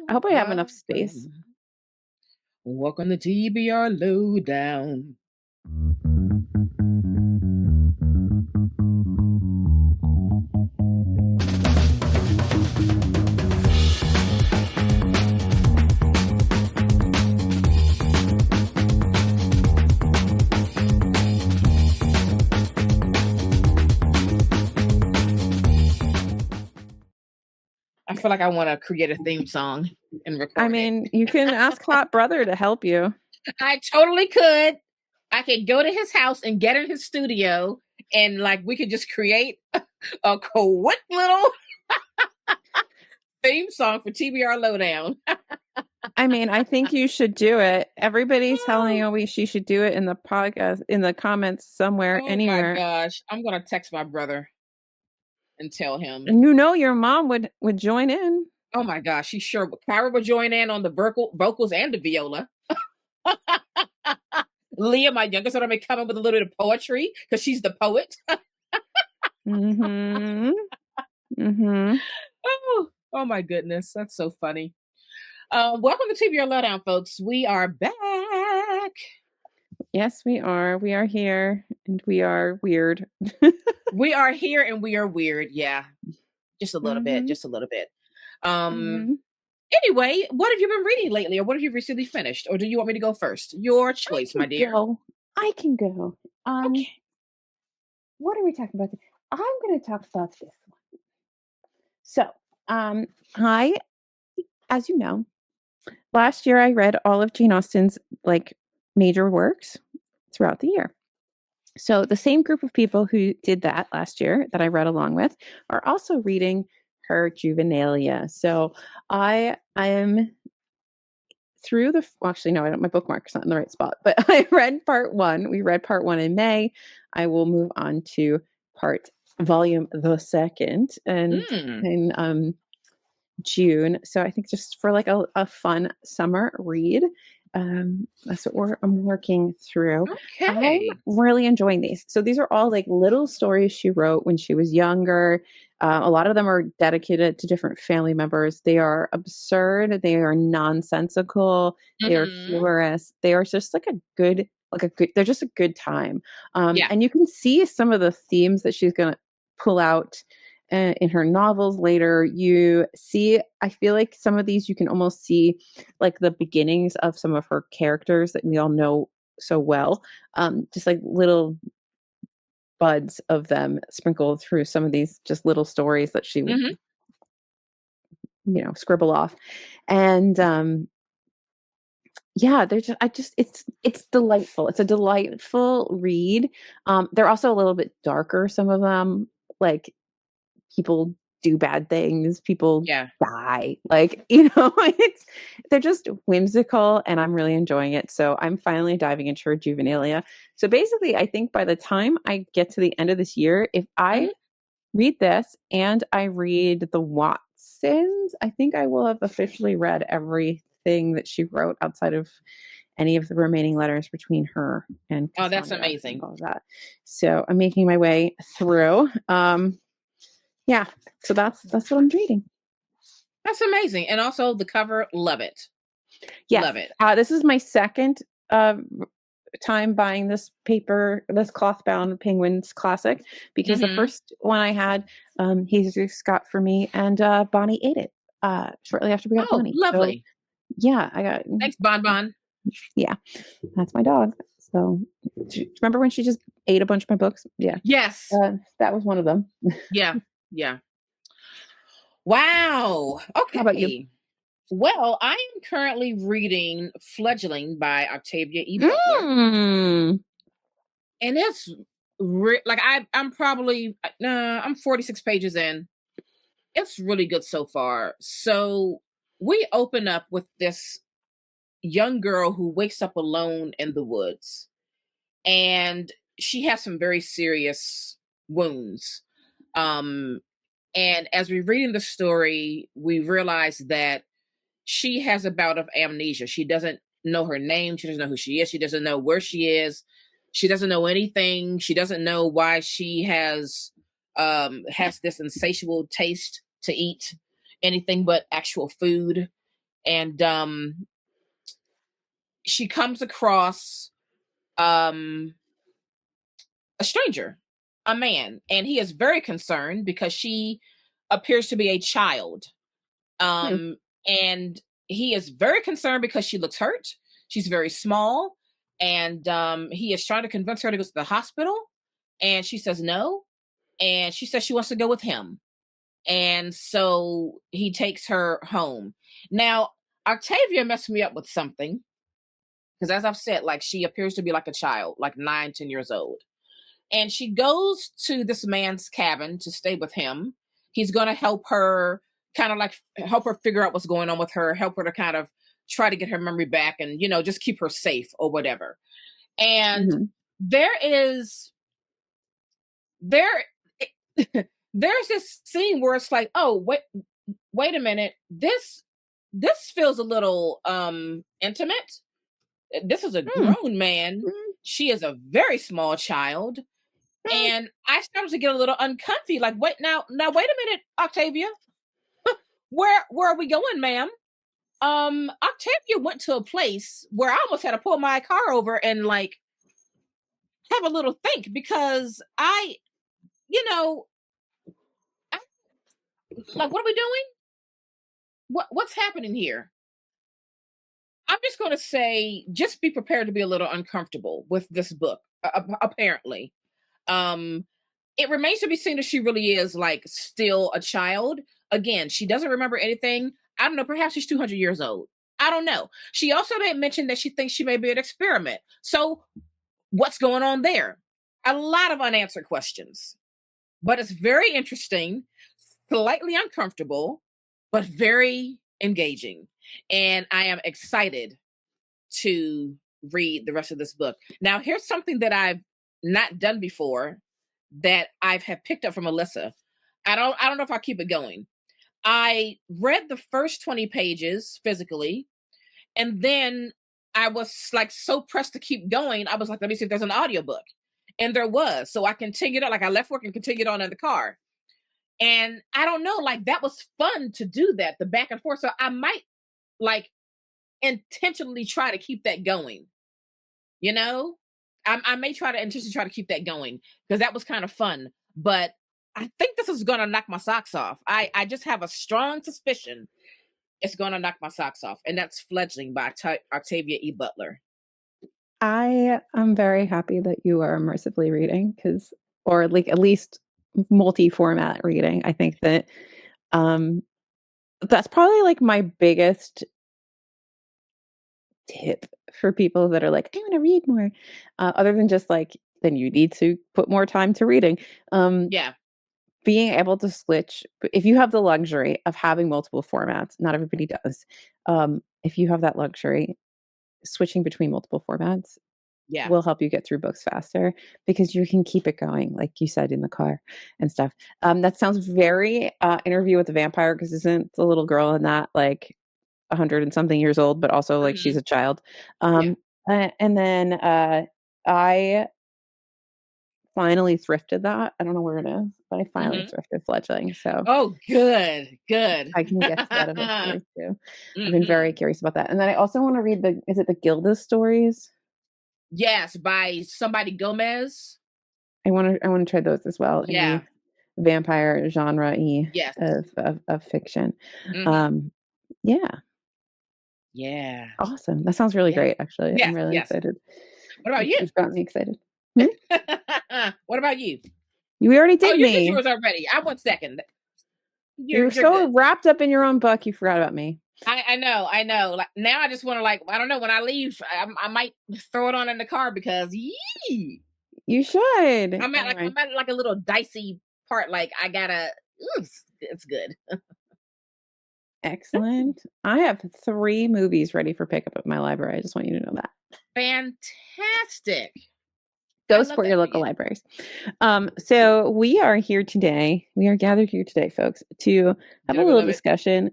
I hope I have enough space. Welcome to TBR Lowdown. I feel like I want to create a theme song and record I mean, you can ask Hot Brother to help you. I totally could. I could go to his house and get in his studio and like we could just create a quick little theme song for TBR Lowdown. I mean, I think you should do it. Everybody's telling me she should do it in the podcast, in the comments somewhere, anywhere. My gosh. I'm going to text my brother and tell him. And your mom would join in. Oh my gosh, she sure. Kyra would join in on the vocals and the viola. Leah, my youngest daughter, may come in with a little bit of poetry because she's the poet. Oh my goodness, that's so funny. Welcome to TBR Lowdown, folks. We are back. Yes, we are. We are here, and we are weird. We are here, and we are weird. Yeah, just a little bit. Just a little bit. Anyway, what have you been reading lately, or what have you recently finished, or do you want me to go first? Your choice, my dear. I can go. Okay. What are we talking about? I'm going to talk about this one. So, as you know, last year I read all of Jane Austen's major works throughout the year. So the same group of people who did that last year that I read along with are also reading her Juvenilia. So I am through actually, no, my bookmark's not in the right spot, but I read part 1. We read part 1 in May. I will move on to volume the second in June. So I think just for a fun summer read, that's what I'm working through. Okay. I'm really enjoying these. So these are all little stories she wrote when she was younger. A lot of them are dedicated to different family members. They are absurd. They are nonsensical. They are humorous. They are just they're just a good time. And you can see some of the themes that she's going to pull out in her novels later. You see, I feel like some of these you can almost see the beginnings of some of her characters that we all know so well, just little buds of them sprinkled through some of these just little stories that she would scribble off. And it's delightful. It's a delightful read. They're also a little bit darker, some of them, people do bad things, people die, they're just whimsical, and I'm really enjoying it. So I'm finally diving into her Juvenilia. So basically, I think by the time I get to the end of this year, if I read this and I read the Watsons, I think I will have officially read everything that she wrote outside of any of the remaining letters between her and Cassandra. Oh, that's amazing. All of that. So I'm making my way through. Yeah, so that's what I'm reading. That's amazing. And also the cover, love it. Yes. Love it. This is my second time buying this cloth bound Penguins classic, because the first one I had, Jesus got for me, and Bonnie ate it shortly after we got Bonnie. Lovely. So, yeah, I got. Thanks, Bon Bon. Yeah, that's my dog. So, remember when she just ate a bunch of my books? Yeah. Yes. That was one of them. Yeah. Wow. Okay. How about you? Well, I am currently reading Fledgling by Octavia E. Butler. And it's I'm probably I'm 46 pages in. It's really good so far. So we open up with this young girl who wakes up alone in the woods, and she has some very serious wounds. And as we're reading the story, we realize that she has a bout of amnesia. She doesn't know her name. She doesn't know who she is. She doesn't know where she is. She doesn't know anything. She doesn't know why she has this insatiable taste to eat anything but actual food. and she comes across um a stranger, a man, and he is very concerned because she appears to be a child. Hmm. Um, and he is very concerned because she looks hurt. She's very small, and he is trying to convince her to go to the hospital, and she says no, and she says she wants to go with him, and so he takes her home. Now, Octavia messed me up with something because, as I've said, like she appears to be like a child, like 9, 10 years old, and she goes to this man's cabin to stay with him. He's going to help her, kind of like help her figure out what's going on with her, help her to kind of try to get her memory back, and just keep her safe or whatever. And Hmm. there is there there's this scene where it's like, oh, wait a minute, this feels a little intimate. This is a Hmm. grown man, Hmm. she is a very small child. Hmm. And I started to get a little uncomfy. Like, wait, now, wait a minute, Octavia. Where are we going, ma'am? Octavia went to a place where I almost had to pull my car over and like have a little think because you know, I, like, what are we doing? What's happening here? I'm just going to say, just be prepared to be a little uncomfortable with this book. Apparently, um, it remains to be seen if she really is like still a child. Again, she doesn't remember anything. I don't know. Perhaps she's 200 years old. I don't know. She also made mention that she thinks she may be an experiment. So what's going on there? A lot of unanswered questions, but it's very interesting, slightly uncomfortable, but very engaging. And I am excited to read the rest of this book. Now, here's something that I've not done before that I've have picked up from Alyssa. I don't know if I'll keep it going. I read the first 20 pages physically, and then I was like so pressed to keep going. I was like, let me see if there's an audiobook. And there was. So I continued on, like I left work and continued on in the car. And I don't know, like that was fun to do that, the back and forth. So I might like intentionally try to keep that going. You know, I may try to intentionally try to keep that going because that was kind of fun. But I think this is going to knock my socks off. I just have a strong suspicion it's going to knock my socks off, and that's Fledgling by Octavia E. Butler. I am very happy that you are immersively reading because, or like at least multi-format reading. I think that um, that's probably like my biggest tip for people that are like, I want to read more, other than just like, then you need to put more time to reading. Um, Yeah. being able to switch, if you have the luxury of having multiple formats, not everybody does. If you have that luxury, switching between multiple formats Yeah. will help you get through books faster because you can keep it going, like you said, in the car and stuff. That sounds very Interview with the Vampire, because isn't the little girl in that like 100 and something years old, but also like she's Hmm. a child. Yeah. And then I finally thrifted that. I don't know where it is, but I finally Hmm. thrifted Fledgling. So Oh, good. Good. I can get to that eventually too. I've been very Hmm. curious about that. And then I also want to read is it the Gilda stories? Yes, by somebody Gomez. I want to try those as well in the Yeah. vampire genre Yes. of fiction. Hmm. Um, yeah, Yeah. awesome. That sounds really Yeah. great. Actually, I'm Yes. really Yes. excited. What about you? You've got me excited. Hmm? What about you? We already Oh, did you did me. yours already. I went second. You were You're so good. wrapped up in your own book, you forgot about me. I know, I know. Like now, I just want to like I don't know. When I leave, I might throw it on in the car because yee, You should. I'm at like Anyway, I'm at like a little dicey part. Like I gotta. Ooh, it's good. excellent. I have 3 movies ready for pickup at my library. I just want you to know that. Fantastic. I Go love support that your for local you. libraries. So we are here today. We are gathered here today, folks, to have a Dearly little beloved. discussion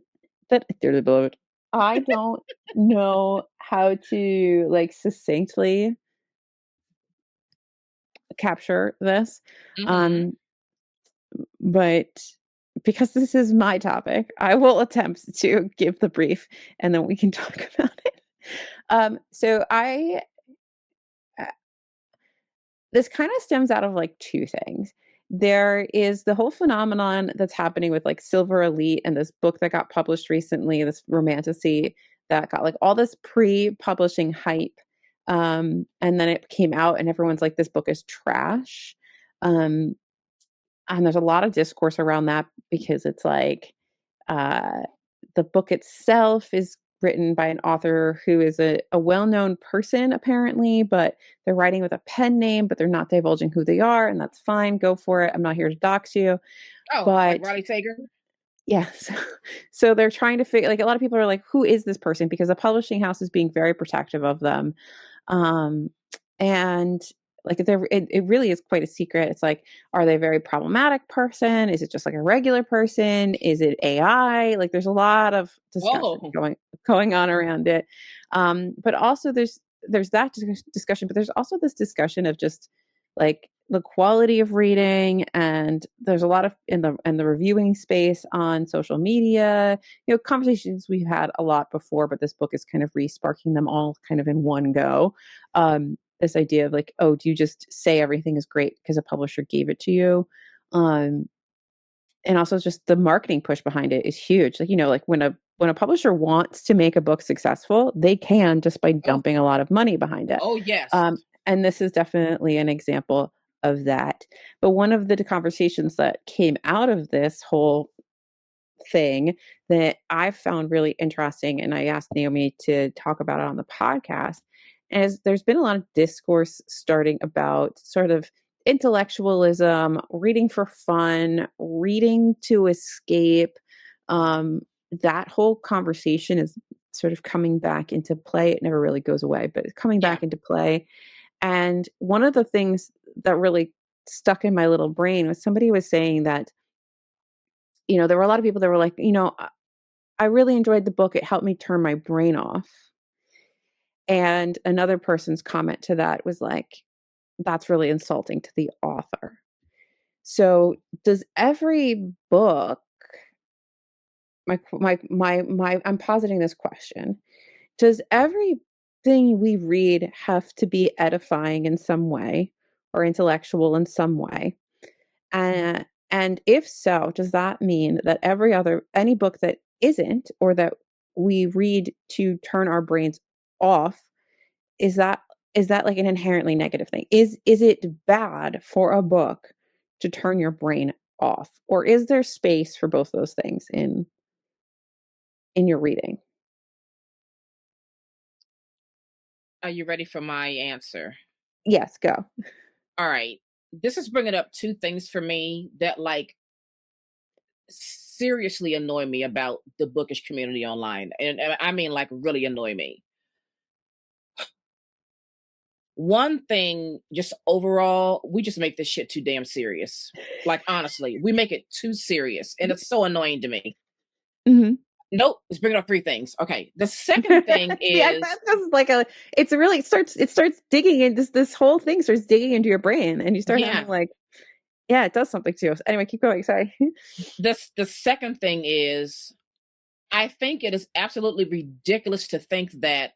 that dearly beloved. I don't know how to like succinctly capture this. Mm-hmm. Um, but because this is my topic, I will attempt to give the brief and then we can talk about it. So uh, this kind of stems out of like two things. There is the whole phenomenon that's happening with like Silver Elite and this book that got published recently, this romantasy that got like all this pre-publishing hype. And then it came out and everyone's like, this book is trash. Um, and there's a lot of discourse around that because it's like uh, the book itself is written by an author who is a well-known person apparently, but they're writing with a pen name, but they're not divulging who they are, and that's fine. Go for it. I'm not here to dox you. Oh, like But Riley Sager? yes. So they're trying to figure like a lot of people are like, who is this person? Because the publishing house is being very protective of them. Um, and like it really is quite a secret. It's like, are they a very problematic person? Is it just like a regular person? Is it AI? Like there's a lot of discussion Oh, going on around it. But also there's that discussion, but there's also this discussion of just like the quality of reading, and there's a lot of in the reviewing space on social media, conversations we've had a lot before, but this book is kind of re-sparking them all kind of in one go. This idea of like, oh, do you just say everything is great because a publisher gave it to you? um and also just the marketing push behind it is huge. Like, like when a publisher wants to make a book successful, they can just by oh, dumping a lot of money behind it. oh, yes. And this is definitely an example of that. But one of the conversations that came out of this whole thing that I found really interesting, and I asked Naomi to talk about it on the podcast, is there's been a lot of discourse starting about sort of intellectualism, reading for fun, reading to escape. That whole conversation is sort of coming back into play. It never really goes away, but it's coming Yeah. back into play. And one of the things that really stuck in my little brain was somebody was saying that, there were a lot of people that were like, I really enjoyed the book. It helped me turn my brain off. And another person's comment to that was like, that's really insulting to the author. So does every book, I'm positing this question, does everything we read have to be edifying in some way or intellectual in some way? And if so, does that mean that any book that isn't, or that we read to turn our brains off, is that like an inherently negative thing? Is it bad for a book to turn your brain off, or is there space for both those things in your reading? Are you ready for my answer? Yes, go. All right. This is bringing up two things for me that like seriously annoy me about the bookish community online. And I mean, like, really annoy me. One thing, just overall, we just make this shit too damn serious. Like, honestly, we make it too serious. And it's so annoying to me. Mhm. Nope. Let's bring up three things. Okay. The second thing See, is, that's just like it starts digging in this whole thing starts digging into your brain, and you start having yeah, like, yeah, it does something to you. Anyway, keep going. Sorry. the second thing is, I think it is absolutely ridiculous to think that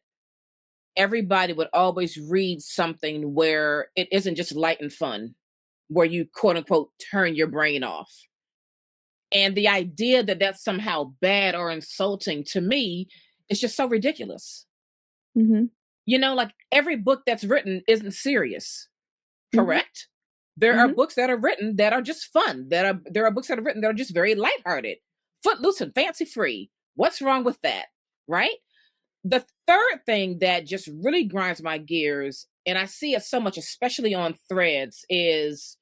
everybody would always read something where it isn't just light and fun, where you quote unquote turn your brain off. And the idea that that's somehow bad or insulting to me is just so ridiculous. Mhm. Like every book that's written isn't serious, Mhm. correct? There are Mhm. books that are written that are just fun. There are books that are written that are just very lighthearted, footloose and fancy free. What's wrong with that? Right? The third thing that just really grinds my gears, and I see it so much, especially on threads, is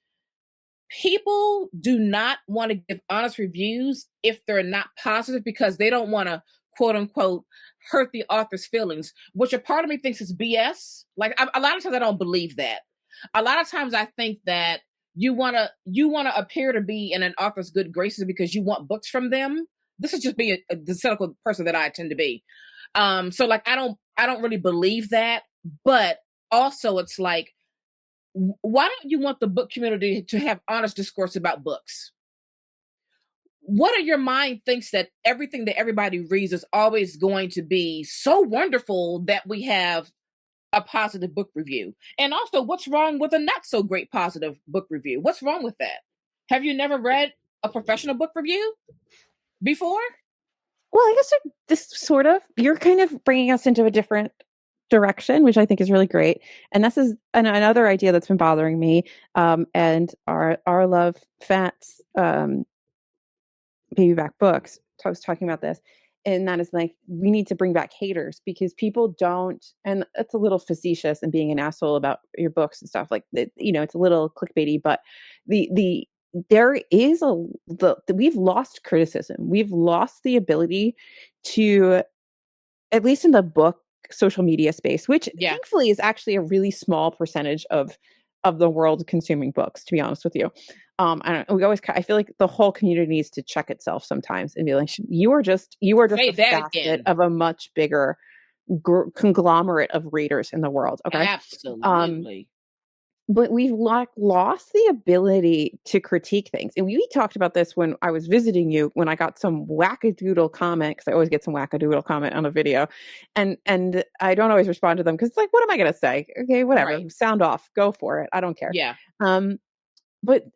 people do not want to give honest reviews if they're not positive because they don't want to quote unquote hurt the author's feelings, which a part of me thinks is BS. Like a lot of times I don't believe that. A lot of times I think that you want to appear to be in an author's good graces because you want books from them. This is just being the cynical person that I tend to be. So like I don't really believe that, but also it's like, why don't you want the book community to have honest discourse about books? what in your mind thinks that everything that everybody reads is always going to be so wonderful that we have a positive book review? And also, what's wrong with a not so great positive book review? What's wrong with that? Have you never read a professional book review before? Well, I guess this sort of, you're kind of bringing us into a different direction, which I think is really great. And this is another idea that's been bothering me. And our love Fats baby back books. I was talking about this, and that is like we need to bring back haters because people don't. And it's a little facetious and being an asshole about your books and stuff like that. It's a little clickbaity, but the there is we've lost criticism. We've lost the ability to, at least in the book social media space, which Yeah, thankfully is actually a really small percentage of the world consuming books, to be honest with you. I don't we always I feel like the whole community needs to check itself sometimes and be like, you are just say a that facet again. of a much bigger conglomerate of readers in the world. Okay. Um, Absolutely. but we've lost the ability to critique things. And we talked about this when I was visiting you, when I got some wackadoodle comment, because I always get some wackadoodle comment on a video. And I don't always respond to them because it's like, what am I going to say? Okay, whatever. Right. Sound off. Go for it. I don't care. Yeah. Um, but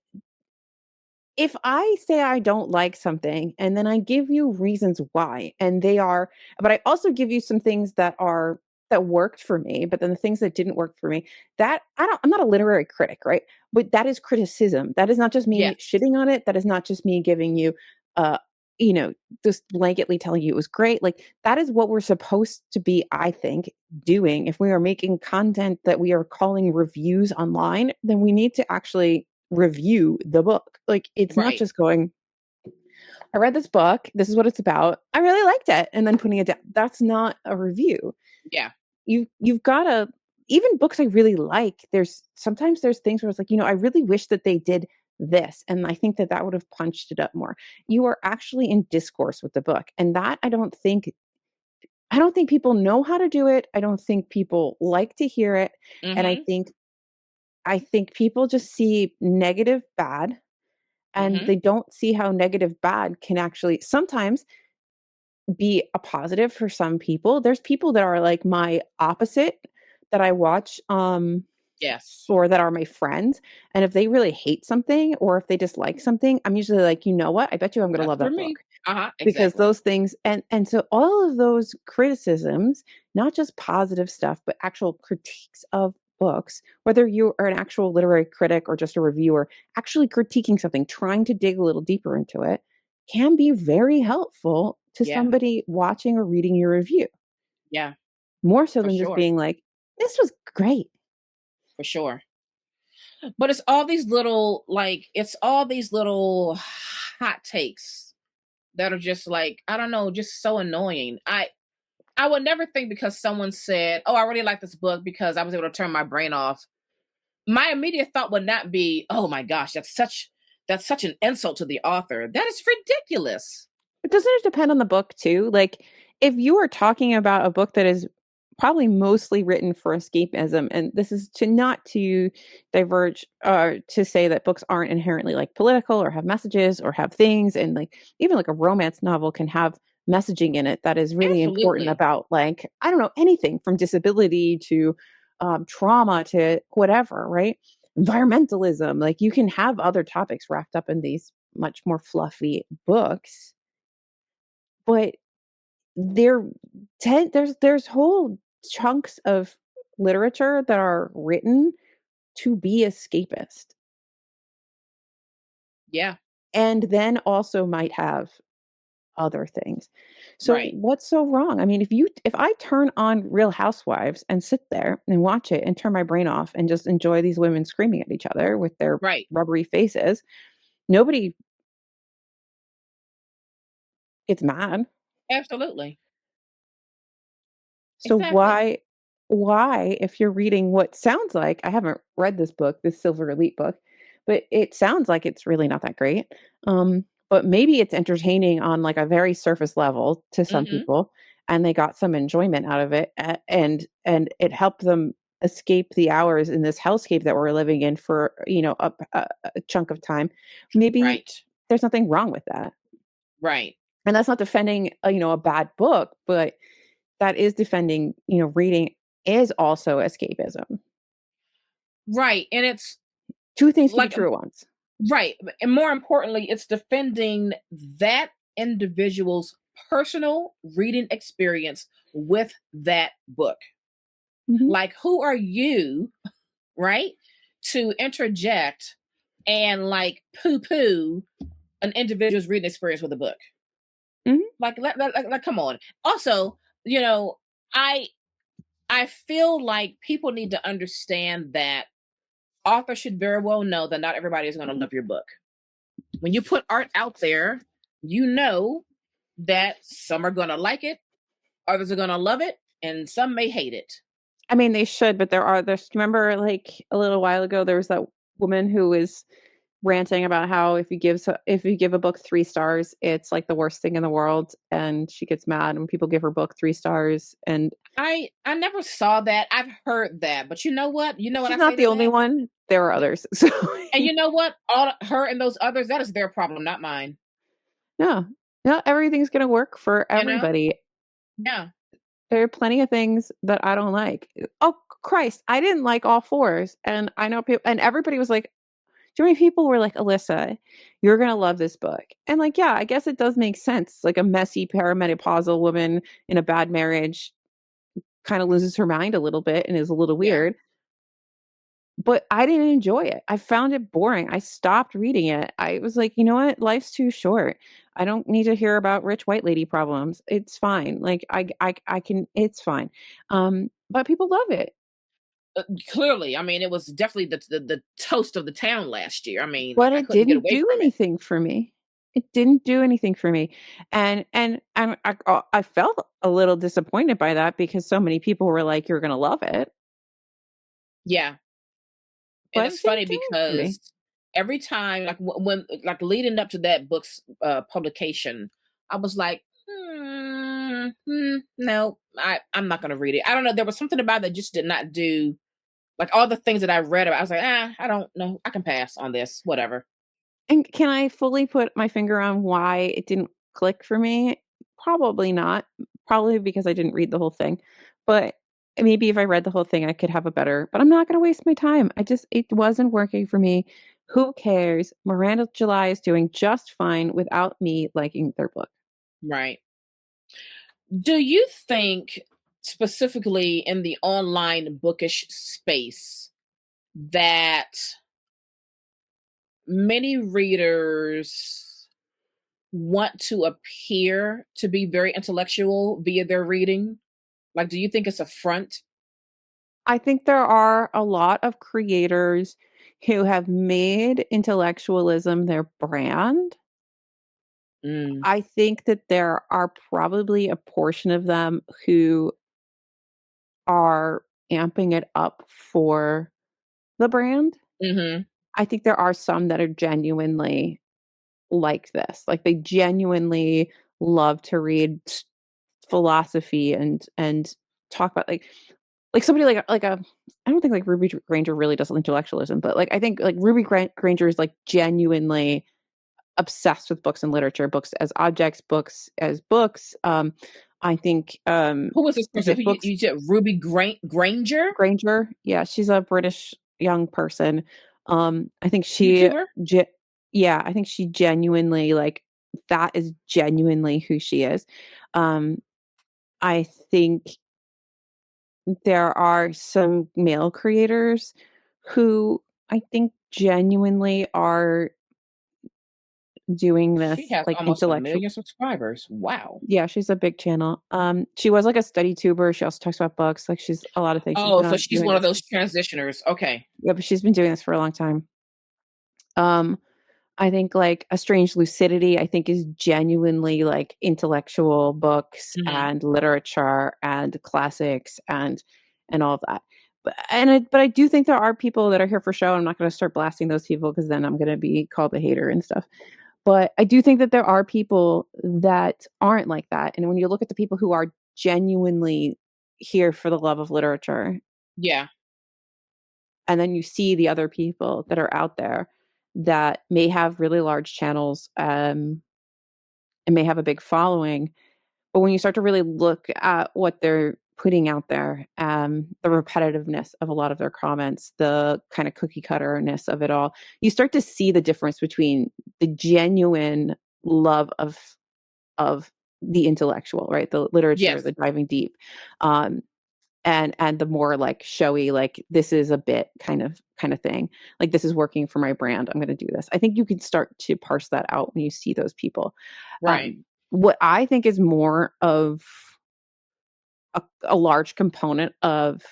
if I say I don't like something and then I give you reasons why, and but I also give you some things that worked for me, but then the things that didn't work for me, I'm not a literary critic, right? But that is criticism. That is not just me Yes. shitting on it. That is not just me giving you, uh, you know, just blanketly telling you it was great. Like that is what we're supposed to be, I think, doing. If we are making content that we are calling reviews online, then we need to actually review the book. Like it's not Right. just going, I read this book, this is what it's about. I really liked it and then putting it down. That's not a review. Yeah. You've got to, even books I really like, there's things where it's like, I really wish that they did this and I think that that would have punched it up more. You are actually in discourse with the book and that I don't think people know how to do it. I don't think people like to hear it and I Mhm. think I think people just see negative bad and Mhm. they don't see how negative bad can actually sometimes be a positive for some people. There's people that are like my opposite that I watch Yes. or that are my friends, and if they really hate something or if they dislike something, I'm usually like, "You know what? I bet you I'm going to That's love for that me. book." Because Exactly. those things and so all of those criticisms, not just positive stuff, but actual critiques of books, whether you are an actual literary critic or just a reviewer, actually critiquing something, trying to dig a little deeper into it, can be very helpful to Yeah. somebody watching or reading your review, Yeah. more so For than just sure. being like, "This was great." For sure. But it's all these little it's all these little hot takes that are just like, I don't know, just so annoying. I would never think because someone said, "Oh, I really like this book because I was able to turn my brain off." My immediate thought would not be, "Oh my gosh, that's such an insult to the author." That is ridiculous. But doesn't it depend on the book too? Like, if you are talking about a book that is probably mostly written for escapism, and this is not to diverge, to say that books aren't inherently like political or have messages or have things, and like even like a romance novel can have messaging in it that is really important Absolutely. about like I don't know anything from disability to trauma to whatever, right? Environmentalism, like you can have other topics wrapped up in these much more fluffy books, but there there's whole chunks of literature that are written to be escapist Yeah. and then also might have other things. So Right. what's so wrong? I mean, if I turn on Real Housewives and sit there and watch it and turn my brain off and just enjoy these women screaming at each other with their Right. rubbery faces, nobody gets mad. Absolutely. So Exactly. why, if you're reading what sounds like, I haven't read this book, this Silver Elite book, but it sounds like it's really not that great. But maybe it's entertaining on like a very surface level to some Mhm. people, and they got some enjoyment out of it, and it helped them escape the hours in this hellscape that we're living in for a chunk of time. Maybe Right. there's nothing wrong with that. Right. And that's not defending a bad book, but that is defending, reading is also escapism. Right. And it's Two things can be like, true at once. right. And more importantly, it's defending that individual's personal reading experience with that book. Mhm, Like, who are you, right, to interject and like poo poo an individual's reading experience with a book? mhm. Like, come on. Also, you know, I I feel like people need to understand that authors should very well know that not everybody is going to love your book. When you put art out there, you know that some are going to like it, others are going to love it, and some may hate it. I mean, they should, but there's remember, like, a little while ago, there was that woman who was ranting about how if you give a book 3 stars, it's, like, the worst thing in the world, and she gets mad when people give her book 3 stars, and I never saw that. I've heard that, but you know what? You know what she's I say not the to only that? one, there are others, so And you know what? All her and those others, that is their problem, not mine. no, not everything's gonna work for You know? everybody. Yeah. There are plenty of things that I don't like. Oh, Christ, I didn't like all 4s, and I know people, and everybody was like, too many people were like, "Alyssa, you're gonna love this book." And, like, yeah, I guess it does make sense. Like, a messy perimenopausal woman in a bad marriage kinda loses her mind a little bit and is a little Yeah. weird, but I didn't enjoy it. I found it boring. I stopped reading it. I was like, "You know what? Life's too short. I don't need to hear about rich white lady problems. It's fine. Like, I can it's fine." But people love it. Clearly, I mean, it was definitely the toast of the town last year. I mean, But like I it couldn't get didn't away do from it. anything for me. It didn't do anything for me, and I felt a little disappointed by that because so many people were like, "You're gonna love it," Yeah. And but it's it funny didn't do it for because me. every time, like when, like leading up to that book's publication, I was like, no, I'm not going to read it. I don't know. There was something about it that just did not do like all the things that I read about. I was like, I don't know. I can pass on this. Whatever. And can I fully put my finger on why it didn't click for me? Probably not. Probably because I didn't read the whole thing, but maybe if I read the whole thing, I could have a better, but I'm not gonna waste my time. It wasn't working for me. Who cares? Miranda July is doing just fine without me liking their book. Right. Do you think, specifically in the online bookish space, that many readers want to appear to be very intellectual via their reading? Like, do you think it's a front? I think there are a lot of creators who have made intellectualism their brand. Mm. I think that there are probably a portion of them who are amping it up for the brand. Mhm. I think there are some that are genuinely like this. Like, they genuinely love to read philosophy and talk about, like somebody like a I don't think, like, Ruby Granger really does intellectualism, but, like, I think, like, Ruby Granger is, like, genuinely obsessed with books and literature, books as objects, books as books. I think, Who was this is person? it Who you, books you said Ruby Granger, Granger? Yeah, she's a British young person. I think YouTuber? ge yeah, I think she genuinely, like, that is genuinely who she is. Um, I think there are some male creators who I think genuinely are doing She this, has like, almost a intellectual. million subscribers. Wow. Yeah, she's a big channel. She was, like, a study tuber, she also talks about books, like, she's a lot of things. She's Oh, been so on she's doing one of this. those transitioners. Okay. Yeah, but she's been doing this for a long time. Um, I think, like, A Strange Lucidity, I think, is genuinely, like, intellectual books Hmm. and literature and classics and all of that. But I do think there are people that are here for show. I'm not gonna start blasting those people because then I'm gonna be called a hater and stuff. But I do think that there are people that aren't like that, and when you look at the people who are genuinely here for the love of literature, Yeah. and then you see the other people that are out there that may have really large channels, and may have a big following. But when you start to really look at what they're putting out there, the repetitiveness of a lot of their comments, the kind of cookie cutterness of it all, you start to see the difference between the genuine love of the intellectual, right? The literature, Yes. the diving deep, um, and the more like showy, like this is a bit kind of thing. Like this is working for my brand. I'm going to do this. I think you can start to parse that out when you see those people. Right. What I think is more of a large component of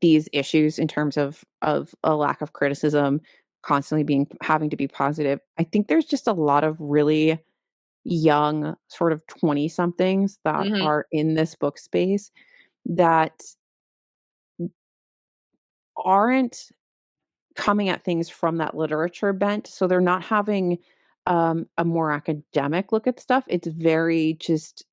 these issues in terms of a lack of criticism, constantly being having to be positive. I think there's just a lot of really young sort of 20 somethings that Mhm. are in this book space that aren't coming at things from that literature bent. So they're not having a more academic look at stuff. It's very just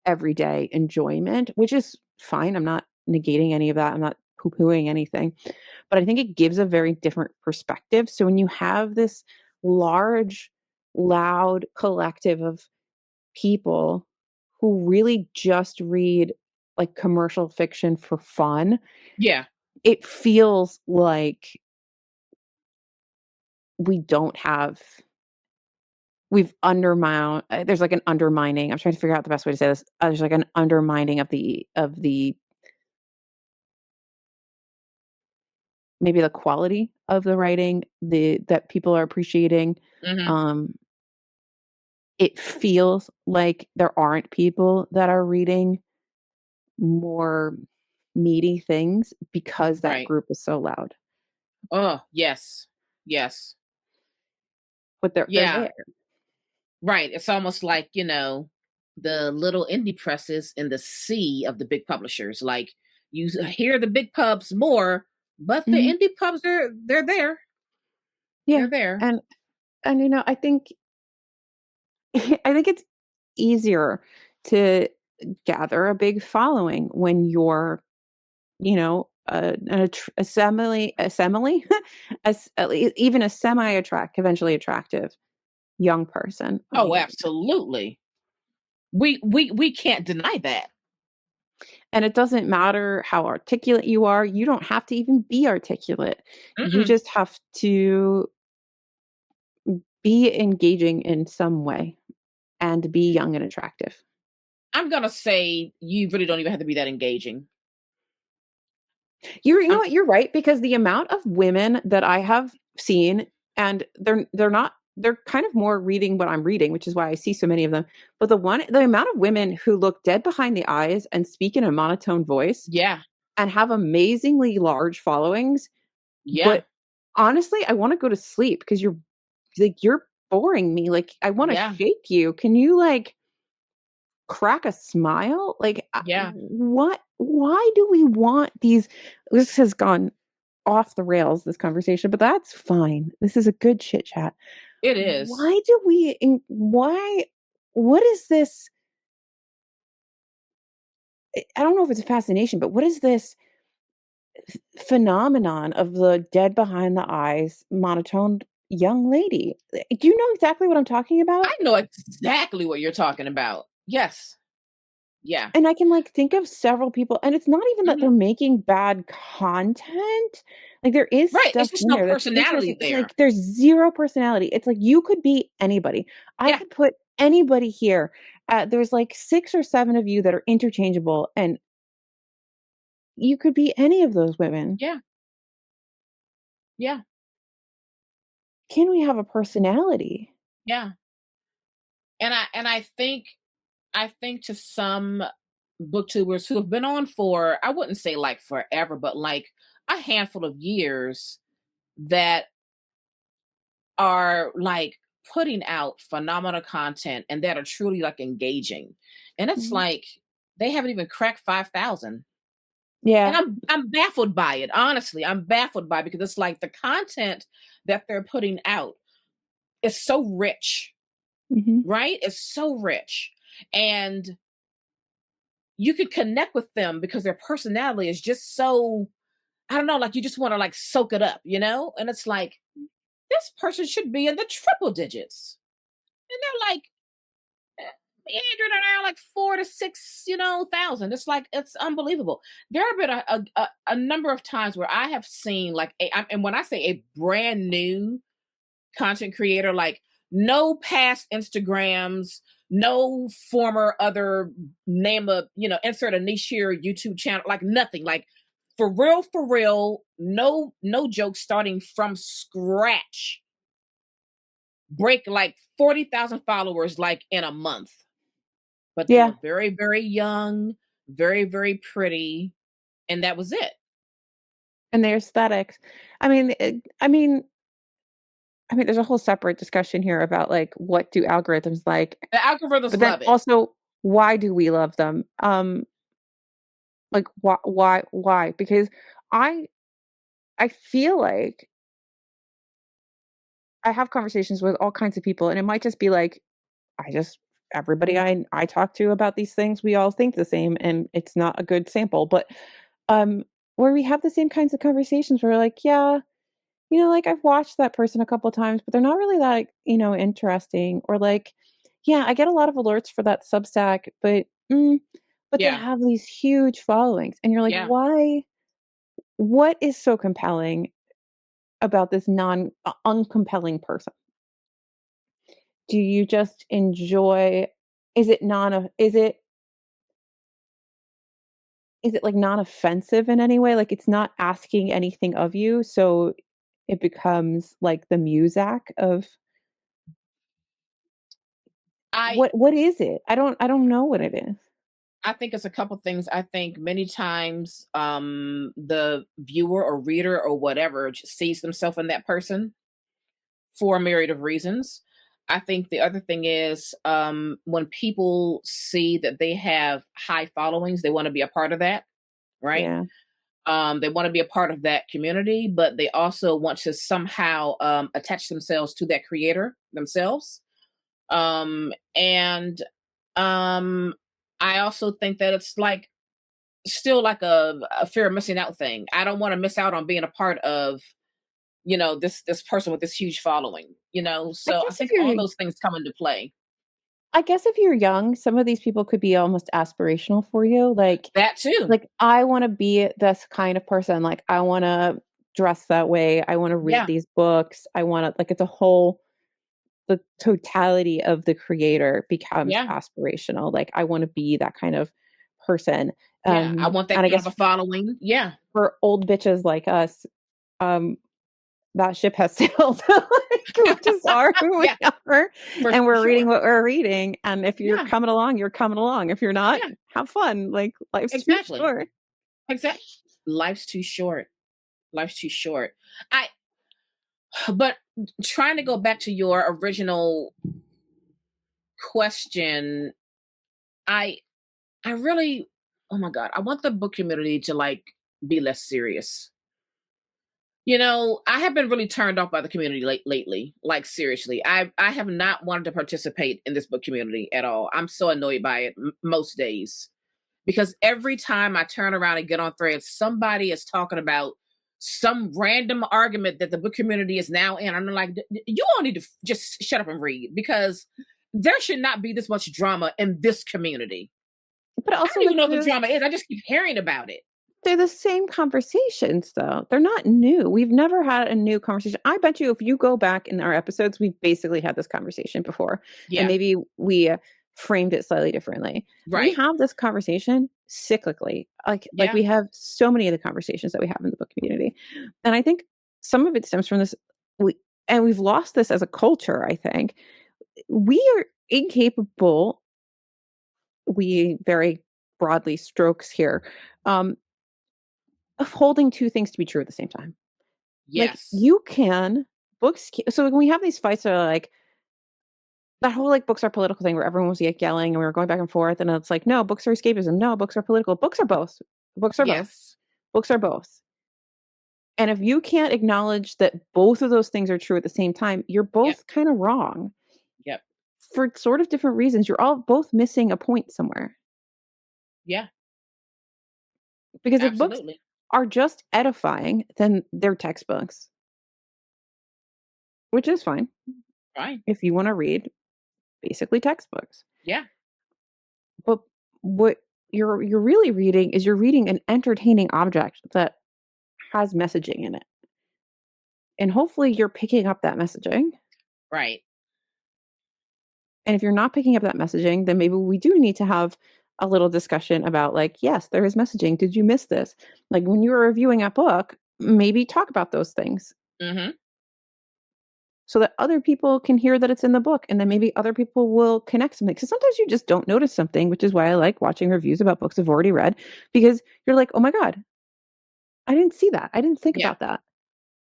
everyday enjoyment, which is fine. I'm not negating any of that. I'm not poo pooing anything. But I think it gives a very different perspective. So when you have this large, loud collective of people who really just read like commercial fiction for fun, Yeah. it feels like we don't have we've undermined there's like an undermining. I'm trying to figure out the best way to say this. There's like an undermining of the maybe the quality of the writing, the that people are appreciating. Mhm. Um, it feels like there aren't people that are reading more meaty things because that Right. group is so loud. Oh, yes. Yes. But they're Yeah. there. Right. It's almost like, the little indie presses in the sea of the big publishers. Like hear the big pubs more, but the Mhm. indie pubs are they're there. Yeah, They're there. and I think I think it's easier to gather a big following when you're, assembly, even a eventually attractive young person. Oh, absolutely. We can't deny that. And it doesn't matter how articulate you are. You don't have to even be articulate. You Mm-mm. just have to be engaging in some way and be young and attractive. I'm gonna say you really don't even have to be that engaging. You know what? You're right, because the amount of women that I have seen, and they're not they're kind of more reading what I'm reading, which is why I see so many of them. But the amount of women who look dead behind the eyes and speak in a monotone voice Yeah. and have amazingly large followings, Yeah. but honestly, I want to go to sleep because you're boring me. Like I want to Yeah. shake you. Can you like crack a smile? Like Yeah. what? Why do we want these? This has gone off the rails, this conversation, but that's fine. This is a good chit chat. It is. Why do we? Why? What is this? I don't know if it's a fascination, but what is this phenomenon of the dead behind the eyes, monotoned young lady? Do you know exactly what I'm talking about? I know exactly what you're talking about. Yes. Yeah. And I can, like, think of several people, and it's not even that they're Mhm. making bad content. Like, there is Right. It's stuff just in no there that's personality interesting. It's there. like there's 0 personality. It's like you could be anybody. I Yeah. could put anybody here. There's, like, 6 or 7 of you that are interchangeable, and you could be any of those women. Yeah. Yeah. Can we have a personality? Yeah. And I think to some booktubers who have been on for, I wouldn't say like forever, but like a handful of years, that are like putting out phenomenal content and that are truly like engaging. And it's Mhm. like they haven't even cracked 5,000. And Yeah. I'm baffled by it. Honestly, I'm baffled by it because it's like the content that they're putting out is so rich, Mhm. right? It's so rich. And you could connect with them because their personality is just so, I don't know, like you just want to like soak it up, you know? And it's like this person should be in the triple digits. and they're like 800 are now like 4 to 6, thousand. It's like it's unbelievable. There have been a number of times where I have seen like and when I say a brand new content creator, like no past Instagrams, no former other name of, insert a niche here YouTube channel, like nothing, like for real, no joke, starting from scratch, break like 40,000 followers like in a month. But they Yeah. were very, very young, very, very pretty, and that was it. And their aesthetics. I mean, there's a whole separate discussion here about like what do algorithms like, The algorithms but then love it. also why do we love them? Like why? Because I I feel like I have conversations with all kinds of people, and it might just be like I just everybody I talk to about these things, we all think the same, and it's not a good sample. But um, where we have the same kinds of conversations, where we're like, yeah, like I've watched that person a couple times, but they're not really that, interesting. Or like, yeah, I get a lot of alerts for that Substack, but they Yeah, have these huge followings, and you're like, yeah. why? What is so compelling about this uncompelling person? Do you just enjoy? Is it non? Is it like non offensive in any way? Like it's not asking anything of you, so it becomes like the Muzak of I what is it? I don't know what it is. I think it's a couple things. I think many times the viewer or reader or whatever just sees themselves in that person for a myriad of reasons. I think the other thing is when people see that they have high followings, they want to be a part of that, right? Yeah. They want to be a part of that community, but they also want to somehow attach themselves to that creator themselves. And I also think that it's like still like a fear of missing out thing. I don't want to miss out on being a part of, this person with this huge following, I so I guess if think all you're those things come into play. I guess if you're young, some of these people could be almost aspirational for you. That too. Like I wanna be this kind of person, like, I wanna dress that way, I wanna read Yeah, these books, I wanna like, it's a whole the totality of the creator becomes yeah, aspirational, like, I wanna be that kind of person, yeah, I want that and I kind of guess a following. Yeah, for old bitches like us, um, that ship has sailed. Like, we just are who we yeah, are, for and we're reading sure. what we're reading, and if you're Yeah, coming along, you're coming along. If you're not, yeah, have fun, like, life's too exactly, short. exactly. Life's too short. Life's too short. I But trying to go back to your original question, I I really, oh my god, I want the book community to like be less serious. I have been really turned off by the community lately. Like seriously, I have not wanted to participate in this book community at all. I'm so annoyed by it most days because every time I turn around and get on threads, somebody is talking about some random argument that the book community is now in. I'm like, you all need to just shut up and read because there should not be this much drama in this community. But I also, don't even like, know what the drama is. I just keep hearing about it. they're the same conversations, though. They're not new. We've never had a new conversation. I bet you if you go back in our episodes, we basically had this conversation before, and Yeah, maybe we framed it slightly differently. We right. have this conversation cyclically. Like Yeah, we have so many of the conversations that we have in the book community. And I think some of it stems from this we and we've lost this as a culture, I think. We are incapable, we very broadly strokes here, um, of holding two things to be true at the same time. Like, yes, you can so when we have these fights that are like that whole, like, books are political thing where everyone was, like, yelling and we were going back and forth, and it's like, "No, books are escapism. No, books are political." Books are both. Books are both. yes, Books are both. And if you can't acknowledge that both of those things are true at the same time, you're yep, both kinda wrong yep, for sort of different reasons. You're all both missing a point somewhere. yeah, Because if books absolutely. are just edifying, then they're textbooks, which is fine Fine. if you wanna read. basically textbooks. Yeah. But what you're really reading is you're reading an entertaining object that has messaging in it. And hopefully you're picking up that messaging. Right. And if you're not picking up that messaging, then maybe we do need to have a little discussion about like, yes, there is messaging. Did you miss this? Like when you're reviewing a book, maybe talk about those things Mhm. so that other people can hear that it's in the book and then maybe other people will connect something. Because sometimes you just don't notice something, which is why I like watching reviews about books I've already read because you're like, oh my God, I didn't see that. I didn't think Yeah. about that.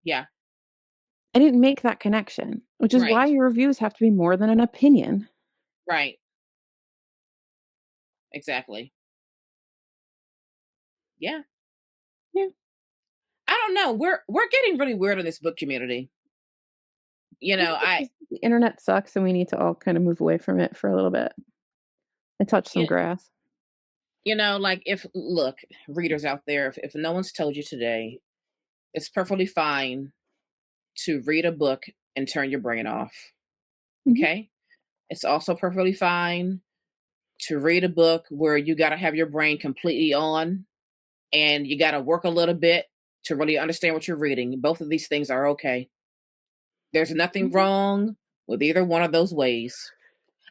Yeah. I didn't make that connection, which is why Right. your reviews have to be more than an opinion. Right. Exactly. Yeah. Yeah. I don't know. We're getting really weird in this book community. You I know, think it's I just the internet sucks and we need to all kind of move away from it for a little bit and touch some you, grass. like if look, readers out there, if no one's told you today, it's perfectly fine to read a book and turn your brain off. Mhm. Okay? It's also perfectly fine to read a book where you got to have your brain completely on and you got to work a little bit to really understand what you're reading. Both of these things are okay. There's nothing Mhm. wrong with either one of those ways.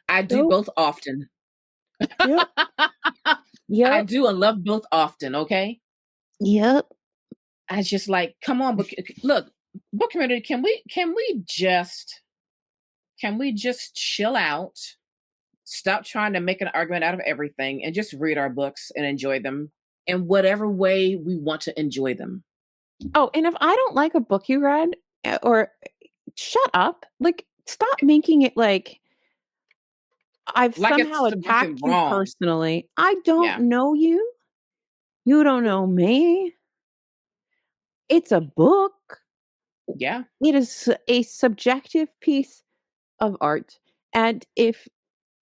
I do Nope. both often. Yep. I Yep. do and love both often, okay? Yep. I just like, come on, book look, book community, can we just chill out? Stop trying to make an argument out of everything and just read our books and enjoy them in whatever way we want to enjoy them. Oh, and if I don't like a book you read, or shut up. Like, stop making it like I've Like somehow it's something attacked you wrong. personally. I don't Yeah. know you. You don't know me. It's a book. Yeah. It is a subjective piece of art. And if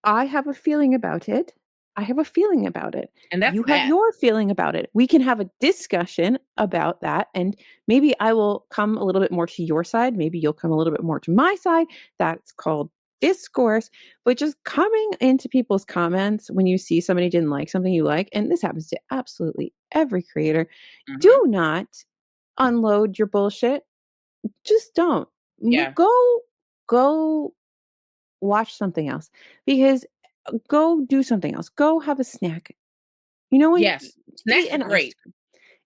I have a feeling about it, I have a feeling about it. And that's You have that. your feeling about it. We can have a discussion about that. And maybe I will come a little bit more to your side. Maybe you'll come a little bit more to my side. That's called discourse. But just coming into people's comments when you see somebody didn't like something you like, and this happens to absolutely every creator, Hmm. do not unload your bullshit. Just don't. Yeah. Go watch something else because go do something else. Go have a snack. You know, when Yes. eat Snacks are an ice great. cream.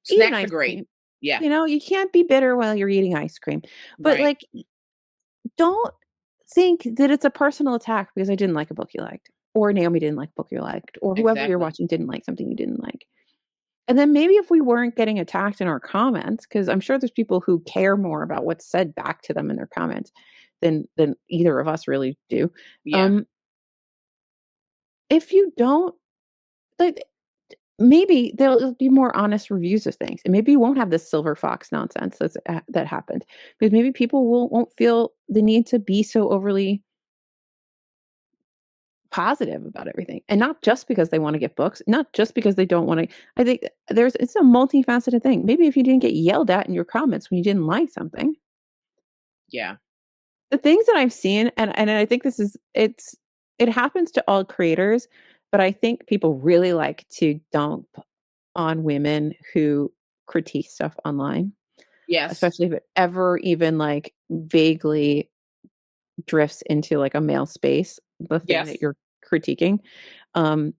Eat an Snacks are ice great. cream. Yeah. You know, you can't be bitter while you're eating ice cream. But Right. like, don't think that it's a personal attack because I didn't like a book you liked, or Naomi didn't like a book you liked, or whoever you're Exactly. watching didn't like something you didn't like. And then maybe if we weren't getting attacked in our comments, because I'm sure there's people who care more about what's said back to them in their comments than either of us really do. Yeah. Um, if you don't like, maybe there'll be more honest reviews of things, and maybe you won't have this silver fox nonsense that happened because maybe people won't feel the need to be so overly positive about everything, and not just because they want to get books, not just because they don't want to. I think it's a multifaceted thing. Maybe if you didn't get yelled at in your comments when you didn't like something, Yeah. the things that I've seen, and I think it happens to all creators, but I think people really like to dump on women who critique stuff online, Yes. especially if it ever even like vaguely drifts into like a male space, the thing that Yes. you're critiquing. Um,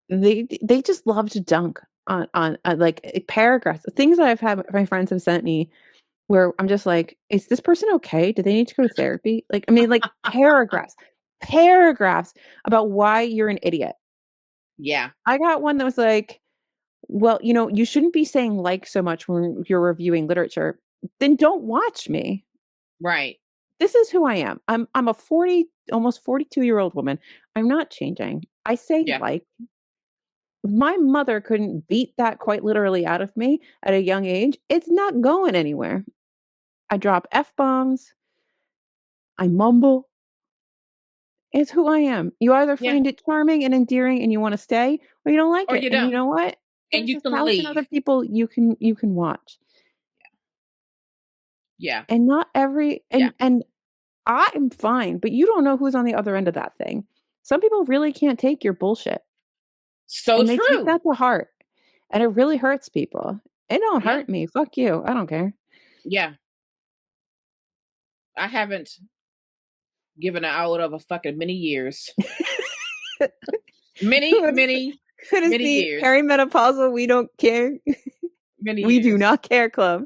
they just love to dunk on like paragraphs, things that I've had my friends have sent me where I'm just like, is this person okay? Do they need to go to therapy? Like, I mean, like paragraphs about why you're an idiot. Yeah. I got one that was like, well, you shouldn't be saying like so much when you're reviewing literature. Then don't watch me. Right. This is who I am. I'm a 40, almost 42-year-old woman. I'm not changing. I say Yeah. like my mother couldn't beat that quite literally out of me at a young age. It's not going anywhere. I drop F bombs. I mumble. It's who I am. You either Yeah. find it charming and endearing and you want to stay, or you don't like Or it. you And you don't. know what? And There's you a can thousand other leave. people you can watch. Yeah. And not every Yeah. and I'm fine, but you don't know who's on the other end of that thing. Some people really can't take your bullshit So and they take true. that to heart and it really hurts people. It don't Yeah. hurt me. Fuck you. I don't care. Yeah. I haven't given an out of a fucking many years. Many, What is, many, what is many the years. perimenopausal we don't care? Many We do years. not care club.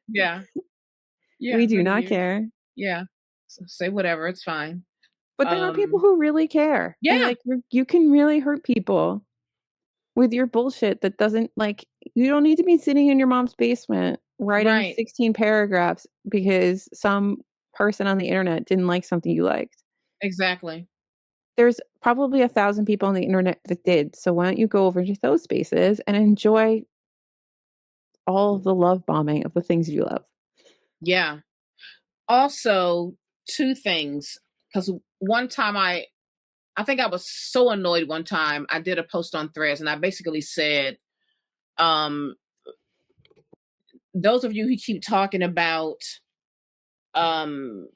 Yeah. Yeah, We do many not years. care. Yeah. So say whatever, it's fine. But there are people Um who really care. And yeah, like you can really hurt people with your bullshit that doesn't like you don't need to be sitting in your mom's basement writing right. 16 paragraphs because some person on the internet didn't like something you liked. Exactly. There's probably 1,000 people on the internet that did. So why don't you go over to those spaces and enjoy all of the love bombing of the things you love? Yeah. Also, two things, because one time I think I was so annoyed one time. I did a post on Threads and I basically said, um, those of you who keep talking about um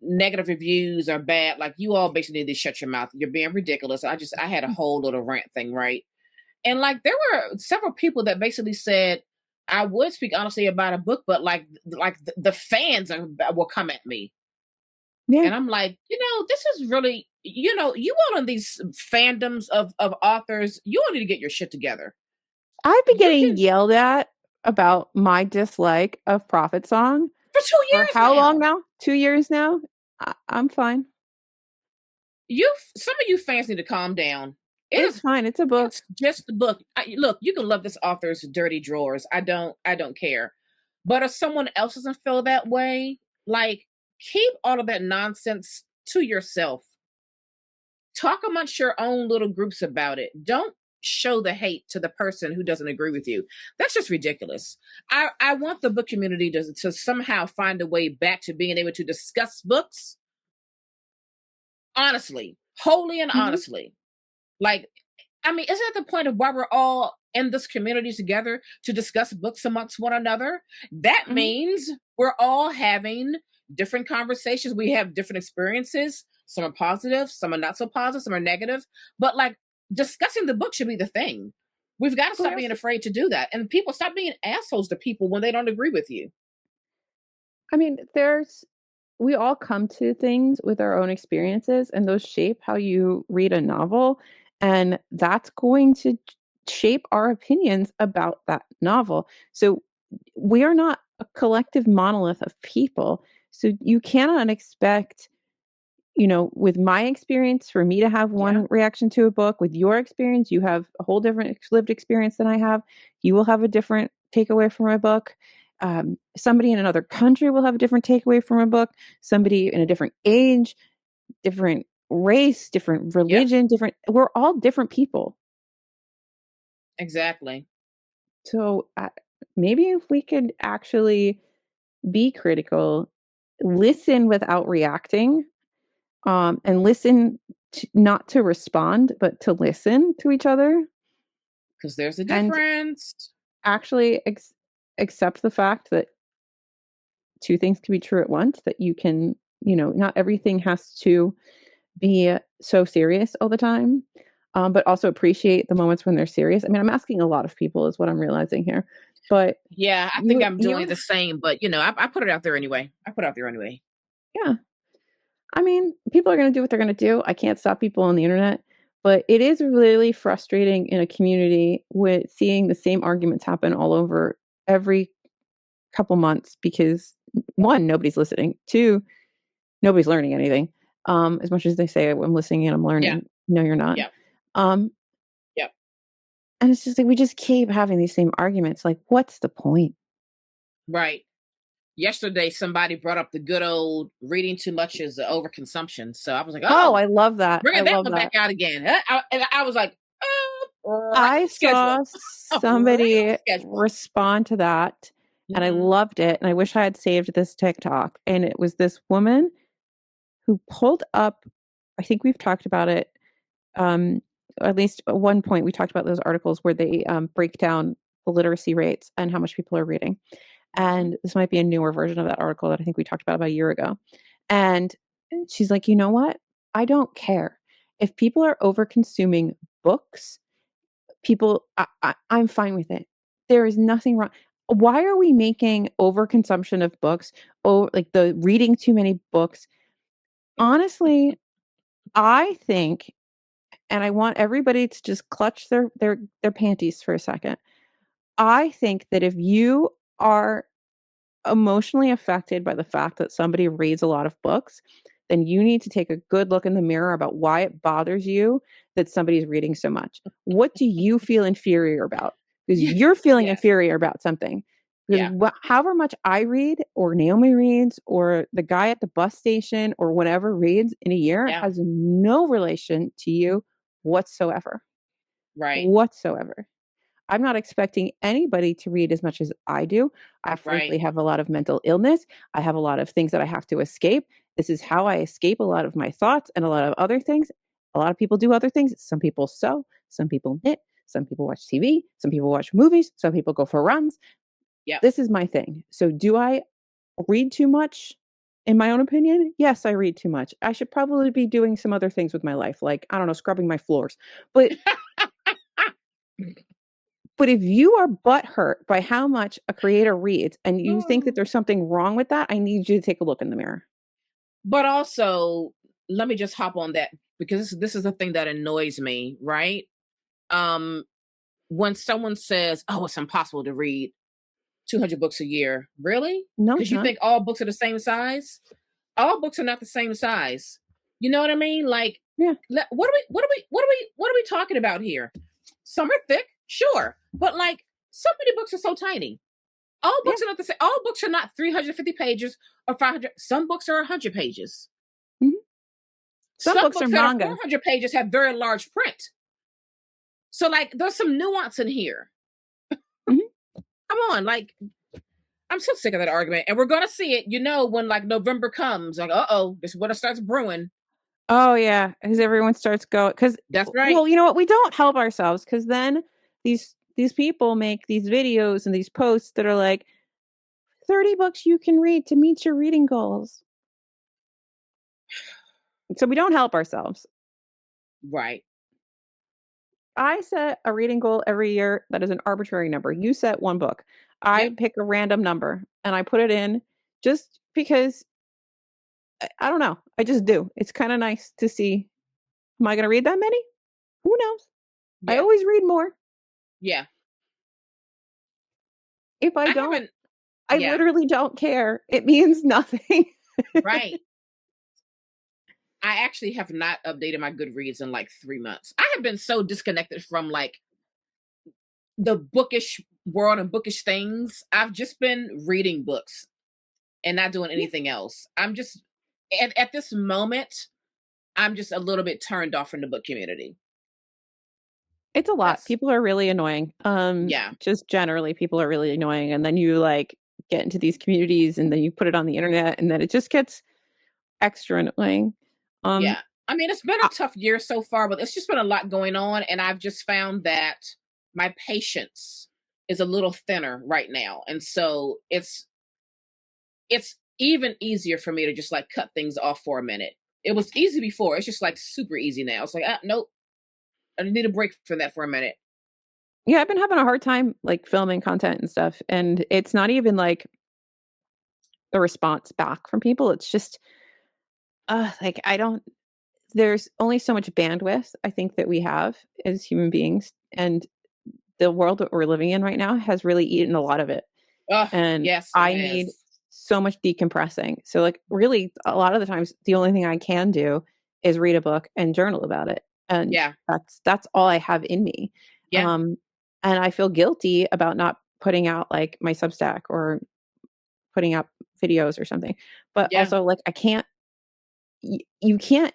negative reviews are bad, like you all basically need to shut your mouth. You're being ridiculous. I had a whole little rant thing, right? And like there were several people that basically said I would speak honestly about a book, but like the fans will come at me. Yeah. And I'm like, this is really, you all in these fandoms of authors, you all need to get your shit together. I've been You getting can yelled at about my dislike of Prophet Song for two for years how long now. now? 2 years now? I'm fine. Some of you fans need to calm down. It It's is fine. It's a book. it's just the book. Look, you can love this author's dirty drawers. I don't care. But if someone else doesn't feel that way, like keep all of that nonsense to yourself. Talk amongst your own little groups about it. Don't show the hate to the person who doesn't agree with you. That's just ridiculous. I want the book community to somehow find a way back to being able to discuss books honestly, wholly and Mhm. honestly. Like, I mean, isn't that the point of why we're all in this community together to discuss books amongst one another? That Mhm. means we're all having different conversations. We have different experiences. Some are positive, some are not so positive, some are negative. But like discussing the book should be the thing. We've got to Of stop being course. afraid to do that. And people stop being assholes to people when they don't agree with you. I mean, we all come to things with our own experiences, and those shape how you read a novel, and that's going to shape our opinions about that novel. So we are not a collective monolith of people. So you cannot expect, with my experience, for me to have Yeah. one reaction to a book. With your experience, you have a whole different lived experience than I have. You will have a different takeaway from a book. Somebody in another country will have a different takeaway from a book. Somebody in a different age, different race, different Yep. religion, different. We're all different people. Exactly. So maybe if we could actually be critical, listen without reacting, and listen not to respond, but to listen to each other Because there's a and difference. actually accept the fact that two things can be true at once, that you can, not everything has to be so serious all the time, but also appreciate the moments when they're serious. I mean, I'm asking a lot of people, is what I'm realizing here. But Yeah, I think I'm doing the same, but I put it out there anyway. I put it out there anyway. yeah, I mean, people are going to do what they're going to do. I can't stop people on the internet, but it is really frustrating in a community with seeing the same arguments happen all over every couple months because one, nobody's listening. Two, nobody's learning anything. As much as they say I'm listening and I'm Yeah, learning, no, you're not. yeah, Um, yeah. and it's just like we just keep having these same arguments. Like, what's the point? Right. Yesterday, somebody brought up the good old reading too much is overconsumption. So I was like, Oh, oh, I love that. I bringing that love one that. back out again. And I was like, right I on schedule. saw Right on somebody schedule. respond to that and I Hmm. loved it. And I wish I had saved this TikTok. And it was this woman who pulled up, I think we've talked about it. Um, at least at one point, we talked about those articles where they break down the literacy rates and how much people are reading. Hmm. And this might be a newer version of that article that I think we talked about a year ago. And she's like, you know what? I don't care. If people are over consuming books, I'm fine with it. There is nothing wrong. Why are we making overconsumption of books? Oh, like the reading too many books. Honestly, I think, and I want everybody to just clutch their panties for a second. I think that if you are emotionally affected by the fact that somebody reads a lot of books, then you need to take a good look in the mirror about why it bothers you that somebody's reading so much. What do you feel inferior about? Because Yeah. you're feeling Yes. inferior about something. Because Yeah. however much I read, or Naomi reads, or the guy at the bus station, or whatever reads in a year Yeah. has no relation to you whatsoever. Right. Whatsoever. I'm not expecting anybody to read as much as I do. I Right. frankly have a lot of mental illness. I have a lot of things that I have to escape. This is how I escape a lot of my thoughts and a lot of other things. A lot of people do other things. Some people sew, some people knit, some people watch TV, some people watch movies, some people go for runs. Yep. This is my thing. So, do I read too much? In my own opinion, yes, I read too much. I should probably be doing some other things with my life, like, I don't know, scrubbing my floors. But But if you are butthurt by how much a creator reads and you think that Oh. there's something wrong with that, I need you to take a look in the mirror. But also, let me just hop on that because this is the thing that annoys me, right? Um, when someone says, "Oh, it's impossible to read 200 books a year," really? No, Because it's you not. think all books are the same size? All books are not the same size. You know what I mean? Like, Yeah, what are we talking about here? Some are thick, sure, but like, so many books are so tiny. All yeah. books are not the same. All books are not 350 pages or 500. Some books are 100 pages. Mhm. Some Some books are books that are manga. 400 pages have very large print. So, like, there's some nuance in here. Mhm. Come on, like, I'm so sick of that argument. And we're going to see it, when like November comes, like, this is when it starts brewing. Oh yeah, because everyone starts going because That's right. well, you know what? We don't help ourselves because then these people make these videos and these posts that are like 30 books you can read to meet your reading goals. So we don't help ourselves. Right. I set a reading goal every year that is an arbitrary number. You set one book. I Yep. pick a random number and I put it in just because I don't know. I just do. It's kind of nice to see. Am I going to read that many? Who knows? I Yeah. always read more. Yeah. If I I don't, haven't. I Yeah. literally don't care. It means nothing. Right. I actually have not updated my Goodreads in like 3 months. I have been so disconnected from like the bookish world and bookish things. I've just been reading books and not doing Yeah, anything else. I'm just at this moment, I'm just a little bit turned off from the book community. it's a lot. That's People are really annoying. Yeah, Just generally, people are really annoying. And then you like get into these communities and then you put it on the internet and then it just gets extra annoying. Um, yeah. I mean, it's been a tough year so far, but it's just been a lot going on, and I've just found that my patience is a little thinner right now, and so it's even easier for me to just like cut things off for a minute. It was easy before; it's just like super easy now. It's like, nope, I need a break from that for a minute. Yeah, I've been having a hard time like filming content and stuff. And it's not even like the response back from people. It's just like I don't there's only so much bandwidth I think that we have as human beings. And the world that we're living in right now has really eaten a lot of it. Oh, And yes, it I need has. so much decompressing. So like really a lot of the times the only thing I can do is read a book and journal about it. And Yeah, that's all I have in me. yeah, Um and I feel guilty about not putting out like my Substack or putting up videos or something. But yeah. also like I can't you can't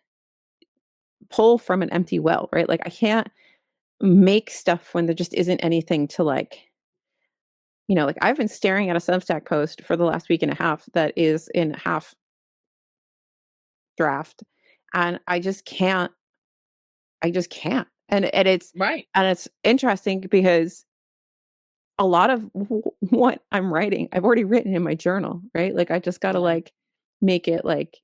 pull from an empty well, right? Like I can't make stuff when there just isn't anything to like like I've been staring at a Substack post for the last week and a half that is in half draft, and I just can't. Right, And it's interesting because a lot of what I'm writing, I've already written in my journal, right? Like I just got to right. like make it like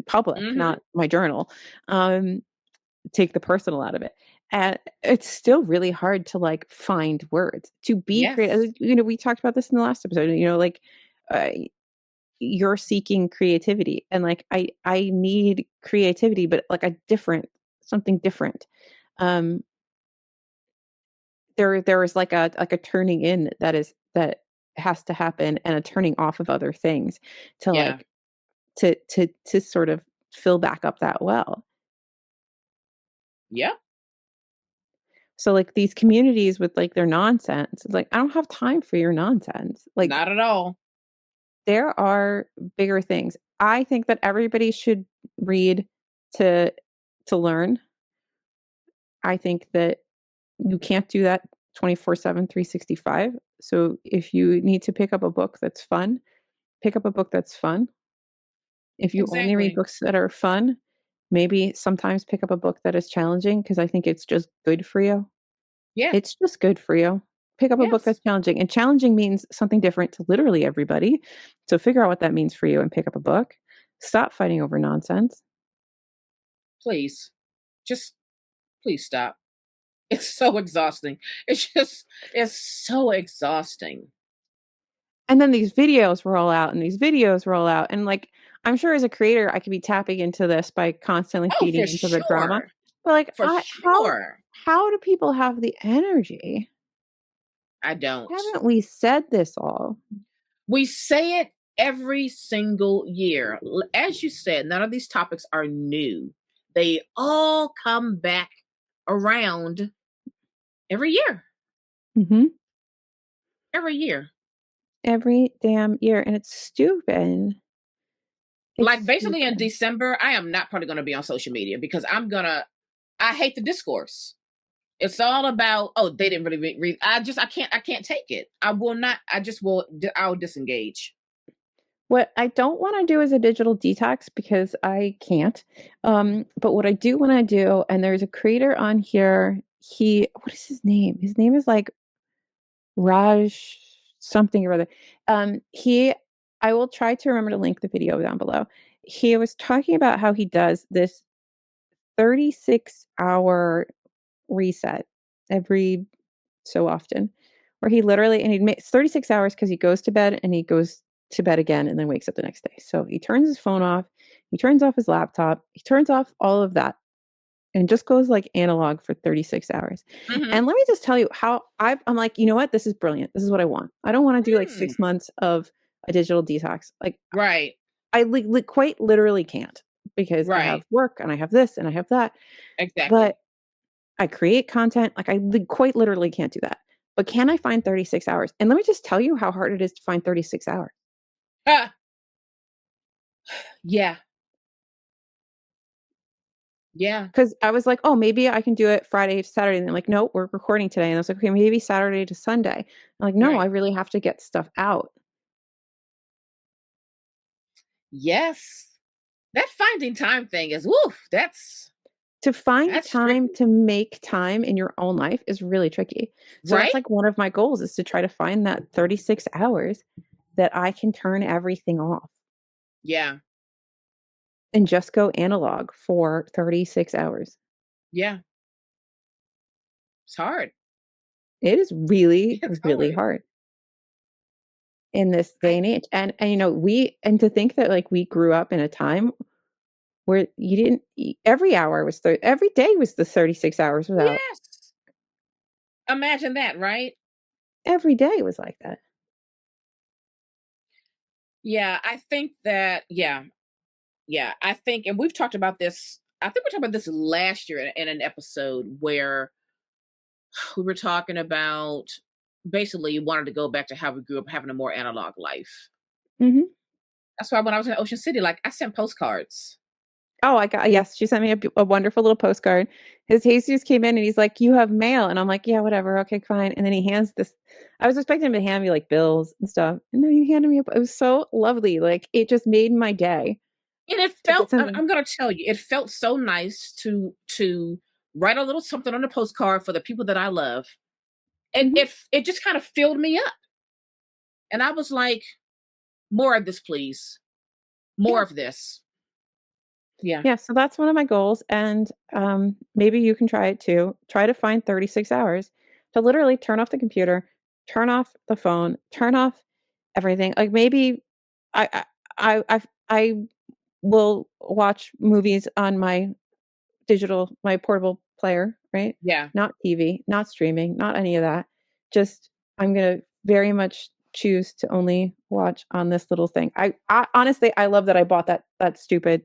public, Mm-hmm. not my journal. Um, take the personal out of it. And it's still really hard to like find words to be creative. Yes. We talked about this in the last episode, like uh, you're seeking creativity and like I need creativity, but like something different. Um, there is like a turning in that has to happen and a turning off of other things to Yeah. like to sort of fill back up that well. Yeah. So like these communities with like their nonsense, it's like I don't have time for your nonsense. Like Not at all. there are bigger things. I think that everybody should read to learn. I think that you can't do that 24/7, 365. So if you need to pick up a book that's fun, pick up a book that's fun. If you only read Exactly. books that are fun, maybe sometimes pick up a book that is challenging because I think it's just good for you. Yeah. It's just good for you. Pick up a book Yes. that's challenging, and challenging means something different to literally everybody. So figure out what that means for you and pick up a book. Stop fighting over nonsense. Please. Just please stop. It's so exhausting. It's so exhausting. And then these videos roll out and these videos roll out. And like, I'm sure as a creator, I could be tapping into this by constantly Oh, for feeding into the drama. sure. But like, For how sure. do people have the energy? I don't. Haven't we said this all? We say it every single year. As you said, none of these topics are new. They all come back around every year. Hmm. Every year. Every damn year. And it's stupid. It's Like basically in stupid. December, I am not probably going to be on social media because I hate the discourse. It's all about, oh, they didn't really read. I can't take it. I will not, I just will, I'll disengage. What I don't want to do is a digital detox because I can't. But what I do want to do, and there's a creator on here. What is his name? His name is like Raj something or other. I will try to remember to link the video down below. He was talking about how he does this 36-hour reset every so often, where he literally, and he makes 36 hours because he goes to bed and he goes to bed again and then wakes up the next day. So he turns his phone off, he turns off his laptop, he turns off all of that and just goes like analog for 36 hours. Mm-hmm. And let me just tell you how I'm like, you know what? This is brilliant. This is what I want. I don't want to do like Mm. 6 months of a digital detox. Like Right. I quite literally can't because I have Right. work and I have this and I have that. But Exactly. I create content. Like quite literally can't do that. But can I find 36 hours? And let me just tell you how hard it is to find 36 hours. Ah, yeah. Yeah. Because I was like, oh, maybe I can do it Friday to Saturday. And they're like, no, we're recording today. And I was like, okay, maybe Saturday to Sunday. I'm like, no, I Right. really have to get stuff out. Yes. That finding time thing is woof. To find That's time tricky. to make time in your own life is really tricky. So Right? that's like one of my goals is to try to find that 36 hours that I can turn everything off Yeah. and just go analog for 36 hours. Yeah. It's hard. It is really, It's really hard. hard in this day I and age. And to think that like we grew up in a time where you didn't every hour was every day was the 36 hours without. yes. Imagine that, right? Every day was like that. Yeah, I think that yeah, I think and we've talked about this. I think we talked about this last year in an episode where we were talking about basically you wanted to go back to how we grew up having a more analog life. Hmm. That's why when I was in Ocean City, like I sent postcards. Oh, I got, yes, she sent me a wonderful little postcard. His Jesus came in and he's like, "You have mail," and I'm like, "Yeah, whatever, okay, fine." And then he hands this. I was expecting him to hand me like bills and stuff, and no, he handed me. It was so lovely. Like it just made my day And it to get felt something. I'm gonna tell you, it felt so nice to write a little something on a postcard for the people that I love. And Hmm. it just kind of filled me up. And I was like, more of this, please. More Yeah, of this. Yeah. Yeah, so that's one of my goals, and, maybe you can try it too. Try to find 36 hours to literally turn off the computer, turn off the phone, turn off everything. Like, maybe I I will watch movies on my portable player, right? Yeah. Not TV, not streaming, not any of that. Just I'm gonna very much choose to only watch on this little thing. I honestly, I love that I bought that stupid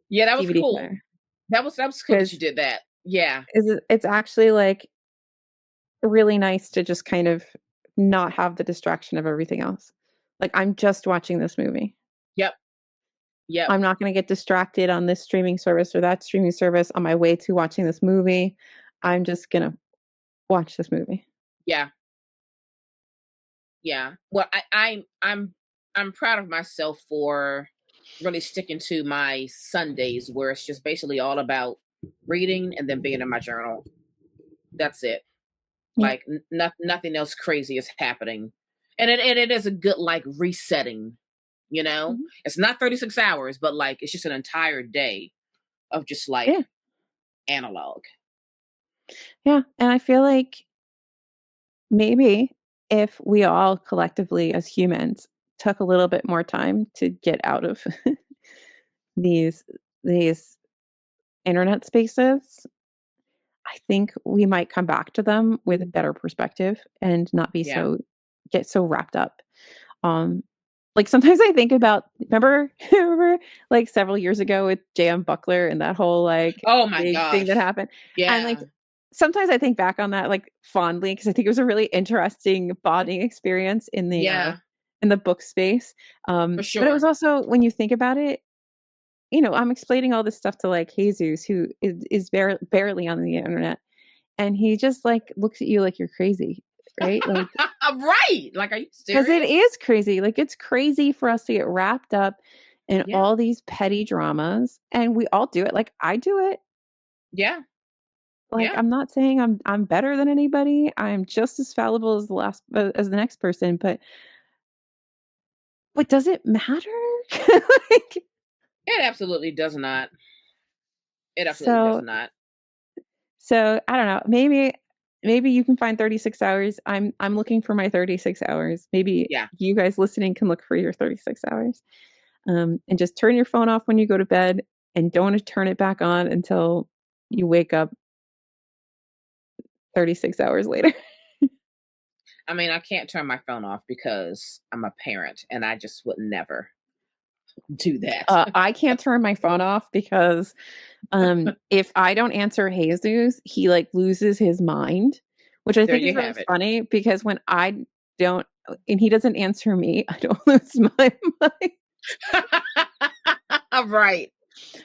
Yeah, that was DVD cool. player That was cool that you because did that. Yeah. it's actually, like, really nice to just kind of not have the distraction of everything else. Like, I'm just watching this movie. Yep. Yep. I'm not gonna get distracted on this streaming service or that streaming service on my way to watching this movie. I'm just gonna watch this movie. Yeah. Yeah. Well, I'm proud of myself for really sticking to my Sundays where it's just basically all about reading and then being in my journal. That's it. Yeah. Like nothing else crazy is happening. And it is a good like resetting, you know? Mhm. It's not 36 hours, but like it's just an entire day of just like Yeah. analog. Yeah, and I feel like maybe if we all collectively as humans took a little bit more time to get out of these these internet spaces, I think we might come back to them with a better perspective and not be Yeah. so get so wrapped up. Um, like, sometimes I think about remember, like, several years ago with J.M. Buckler and that whole, like, Oh my big thing that gosh. happened, and, like, Yeah. sometimes I think back on that, like, fondly because I think it was a really interesting bonding experience Yeah, in the book space, for but it was sure. also when you think about it, I'm explaining all this stuff to, like, Jesus, who is barely on the internet, and he just, like, looks at you like you're crazy, right? Like, Right. Like, are you 'cause it serious? is crazy, like, it's crazy for us to get wrapped up in Yeah. all these petty dramas, and we all do it, like, I do it, Yeah. like, Yeah. I'm not saying I'm better than anybody, I'm just as fallible as the next person, but does it matter? Like, It absolutely does not. It absolutely does so not. so, I don't know, maybe you can find 36 hours, I'm looking for my 36 hours, maybe Yeah. you guys listening can look for your 36 hours. And just turn your phone off when you go to bed and don't turn it back on until you wake up 36 hours later. I mean, I can't turn my phone off because I'm a parent and I just would never do that. I can't turn my phone off because if I don't answer Jesus, he like loses his mind, which I There think is you really have it. funny because when I don't and he doesn't answer me, I don't lose my mind. Right.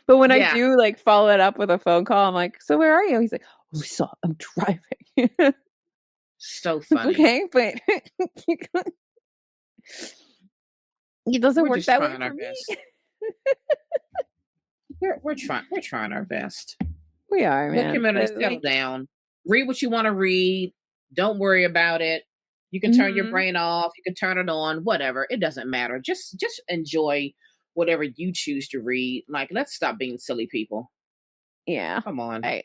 But when I Yeah. do like follow it up with a phone call, I'm like, so where are you? He's like, oh, I'm driving. So funny. Okay, but it doesn't We're work just that way trying our for me. best. We're trying our best. We are, Look, man. community, But settle like, down. Read what you want to read. Don't worry about it. You can turn your mhm, brain off. You can turn it on. Whatever. It doesn't matter. Just enjoy whatever you choose to read. Like, let's stop being silly people. yeah. Come on. I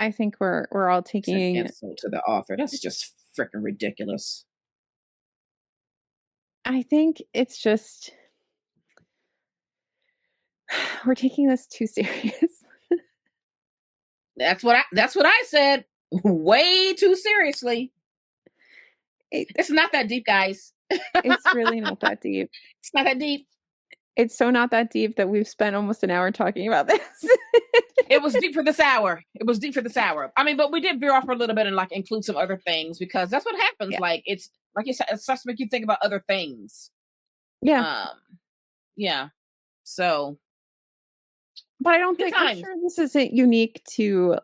I think we're all It's an taking insult to the author. That's just freaking ridiculous. I think it's just we're taking this too serious. That's what I said. Way too seriously. It It's not that deep, guys. it's really not that deep. It's not that deep. It's so not that deep that we've spent almost an hour talking about this. It was deep for this hour. It was deep for this hour. I mean, but we did veer off for a little bit and like include some other things because that's what happens. Yeah. Like it's like you said, it starts to make you think about other things. Yeah. Um, yeah. So But I don't good think I'm times. sure this isn't unique to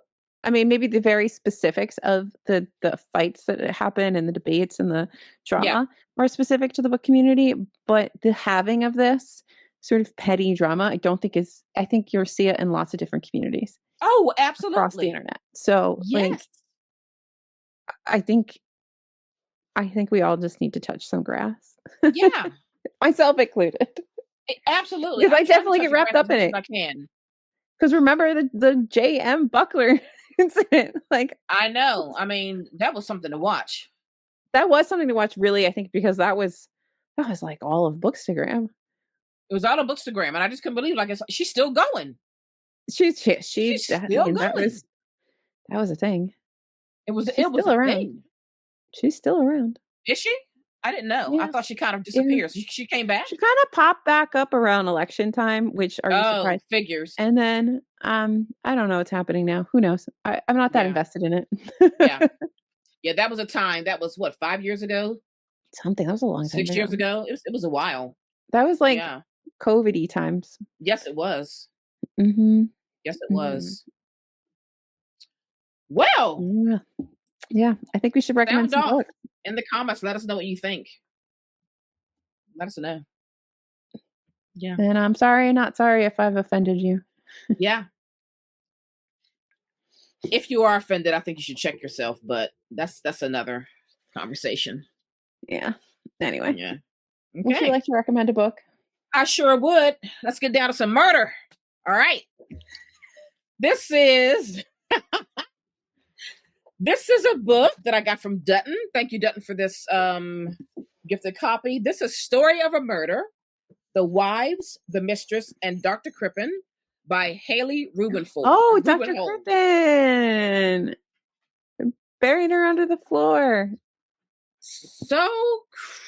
I mean, maybe the very specifics of the fights that happen and the debates and the Yeah. drama are specific to the book community, but the having of this sort of petty drama, I think you'll see it in lots of different communities Oh, across the absolutely. internet. So, like, Yes. I think I think we all just need to touch some grass. Yeah. Myself included. Absolutely. Because I I'm trying to definitely touch get the wrapped grass as up in much as it. I can. Because remember the J.M. Buckler incident? Like, I know. I mean, that was something to watch. that was something to watch, really, I think, because that was like all of Bookstagram. It was out on Bookstagram, and I just couldn't believe, like, she's still going. She's I still mean, that going. was a thing. It She's was still a around. thing. She's still around. Is she? I didn't know. I Yeah. thought she kind of Yeah. disappeared. She came back. She kind of popped back up around election time, which, are you Oh, surprised? figures. And then I don't know what's happening now. Who knows? I'm not that Yeah, invested in yeah, it. yeah. That was a time. That was what, 5 years ago, Something, that was a long time 6 years ago. ago. It was a while. That was like Yeah. COVID-y times. Yes, it was. Mhm. Yes, it Mhm. was. Well, Yeah. Yeah, I think we should recommend sound some off books. in the comments. Let us know what you think. Let us know. Yeah. And I'm sorry, not sorry if I've offended you. Yeah. If you are offended, I think you should check yourself, but that's another conversation. Yeah. Anyway, Yeah. would you Okay. like to recommend a book? I sure would. Let's get down to some murder. All right. This is this is a book that I got from Dutton. Thank you, Dutton, for this gifted copy. This is Story of a Murder: The Wives, the Mistress, and Dr. Crippen by Haley Oh, Dr. Rubenhold. Crippen! Buried her under the floor. So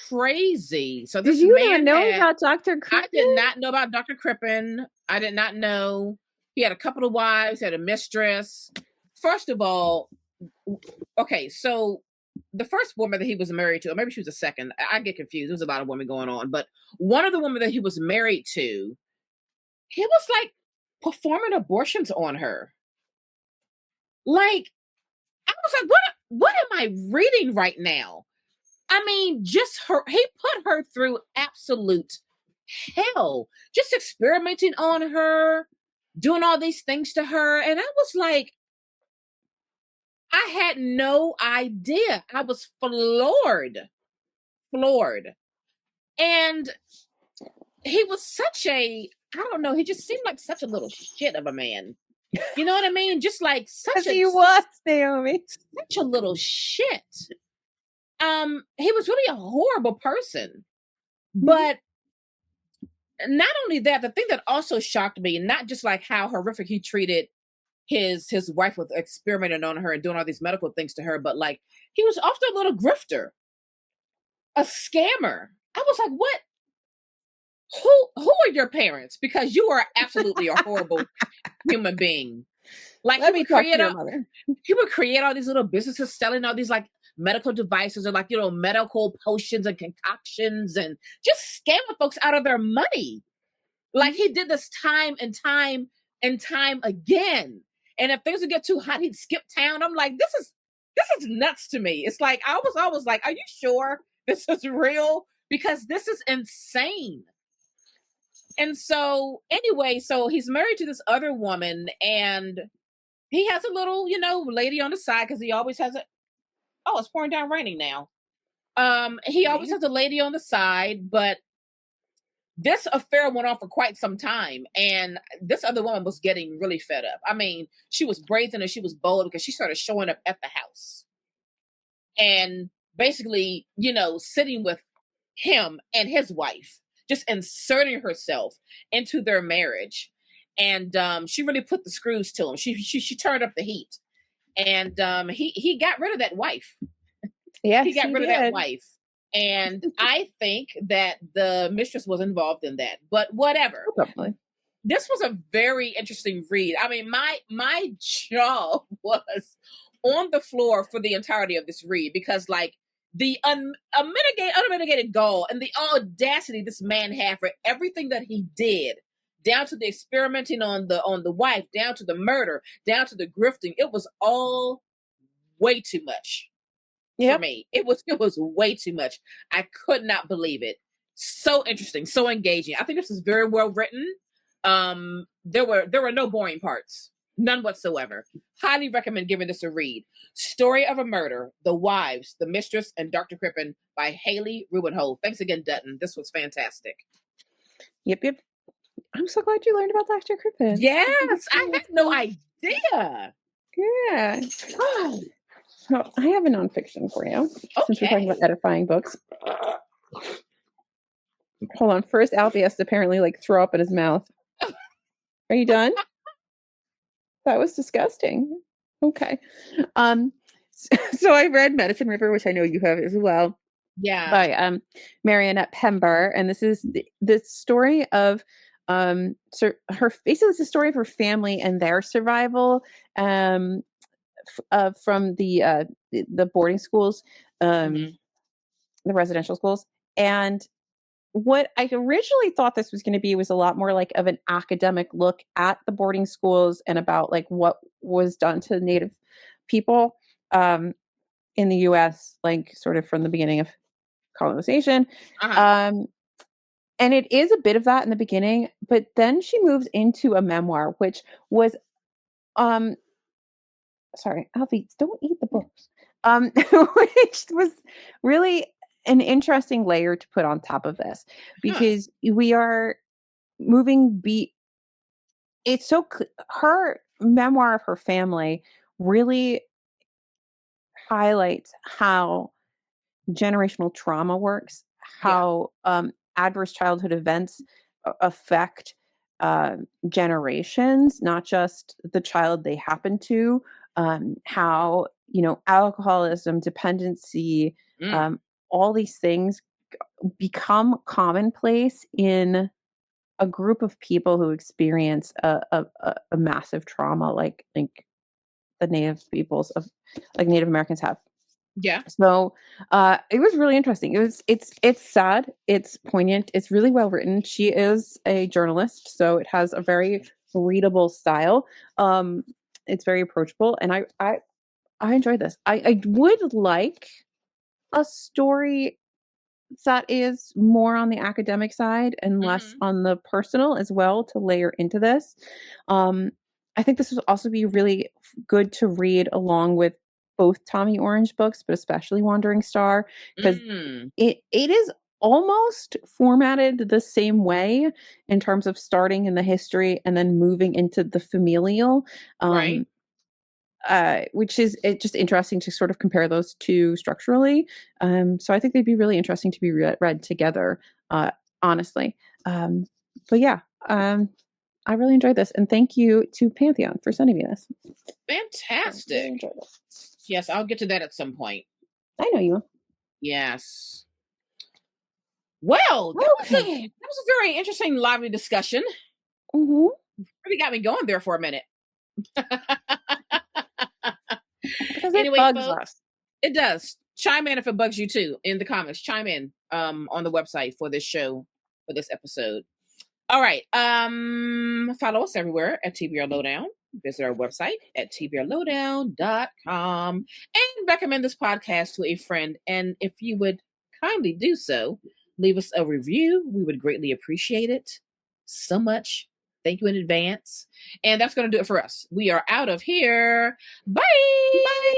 crazy. So Did this you even man know had about Dr. I did Crippen? not know about Dr. Crippen. I did not know. He had a couple of wives, had a mistress. First of all, okay, so the first woman that he was married to, or maybe she was the second, I get confused. There was a lot of women going on, but one of the women that he was married to, he was like performing abortions on her. Like, I was like, what am I reading right now? I mean, just her, he put her through absolute hell, just experimenting on her, doing all these things to her. And I was like, I had no idea. I was floored, floored. And he was such a, I don't know, he just seemed like such a little shit of a man. You know what I mean? Just like Yes, he was, Naomi. such a little shit. He was really a horrible person. Mhm. But not only that, the thing that also shocked me, not just like how horrific he treated his wife with experimenting on her and doing all these medical things to her, but like he was often a little grifter, a scammer. I was like, what? Who are your parents? Because you are absolutely a horrible human being. Like Let me talk to your mother. he would create all these little businesses selling all these like medical devices or like, you know, medical potions and concoctions and just scamming folks out of their money. Like he did this time and time and time again. And if things would get too hot, he'd skip town. I'm like, this is nuts to me. It's like I was always like, are you sure this is real? Because this is insane. And so anyway, so he's married to this other woman and he has a little, you know, lady on the side because he always has a oh, it's pouring down raining now. He always has a lady on the side, but this affair went on for quite some time, and this other woman was getting really fed up. I mean, she was brazen and she was bold because she started showing up at the house and basically, you know, sitting with him and his wife, just inserting herself into their marriage. And she really put the screws to him. She turned up the heat, and he got rid of that wife. He Yes, got he rid of that did. wife. And I think that the mistress was involved in that. But whatever. Probably. This was a very interesting read. I mean, my jaw was on the floor for the entirety of this read because like the unmitigated gall and the audacity this man had for everything that he did, down to the experimenting on the wife, down to the murder, down to the grifting, it was all way too much for Yep. me. It was way too much. I could not believe it. So interesting, so engaging. I think this is very well written. There were no boring parts, none whatsoever. Highly recommend giving this a read. Story of a Murder: The Wives, the Mistress, and Dr. Crippen by Haley Rubenhold. Thanks again, Dutton. This was fantastic. Yep. Yep. I'm so glad you learned about Dr. Crippen. Yes, I had no idea. Yeah. So I have a nonfiction for you, since we're talking about Okay. edifying books. Hold on. First, Alfie has to apparently like throw up in his mouth. Are you done? That was disgusting. Okay. Um, so I read Medicine River, which I know you have as well, Yeah. by Marionette Pember, and this is the story of so her basically it's the story of her family and their survival from the boarding schools, Hmm. the residential schools, and what I originally thought this was going to be was a lot more like of an academic look at the boarding schools and about like what was done to Native people um, in the U.S., like sort of from the beginning of colonization. Uh-huh. Um, and it is a bit of that in the beginning, but then she moves into a memoir, which was, um, sorry, Alfie, don't eat the books, which was really an interesting layer to put on top of this Huh. because we are moving be it's so her memoir of her family really highlights how generational trauma works, Yeah. how adverse childhood events affect generations, not just the child they happen to, how, alcoholism, dependency, Mm. um, all these things become commonplace in a group of people who experience a massive trauma like the native peoples of like Native Americans have. Yeah. So it was really interesting. It's sad, it's poignant, it's really well written. She is a journalist, so it has a very readable style. Um, it's very approachable, and I enjoyed this. I would like a story that is more on the academic side and less Hmm. on the personal as well to layer into this. Um, I think this would also be really good to read along with both Tommy Orange books, but especially Wandering Star, because Mm. it is almost formatted the same way in terms of starting in the history and then moving into the familial. Right. Um, which is it just interesting to sort of compare those two structurally. So I think they'd be really interesting to be read together, uh, honestly. Um, but yeah, I really enjoyed this, and thank you to Pantheon for sending me this. I really Fantastic. enjoyed this. Yes, I'll get to that at some point. I know you. Yes. Well, Okay. that was a very interesting, lively discussion. Mm-hmm. Really got me going there for a minute. Because it Anyway, bugs folks, us. it does. Chime in if it bugs you too in the comments. Chime in on the website for this show, for this episode. All right. Follow us everywhere at TBR Lowdown. Visit our website at tbrlowdown.com and recommend this podcast to a friend. And if you would kindly do so, leave us a review. We would greatly appreciate it so much. Thank you in advance. And that's going to do it for us. We are out of here. Bye. Bye.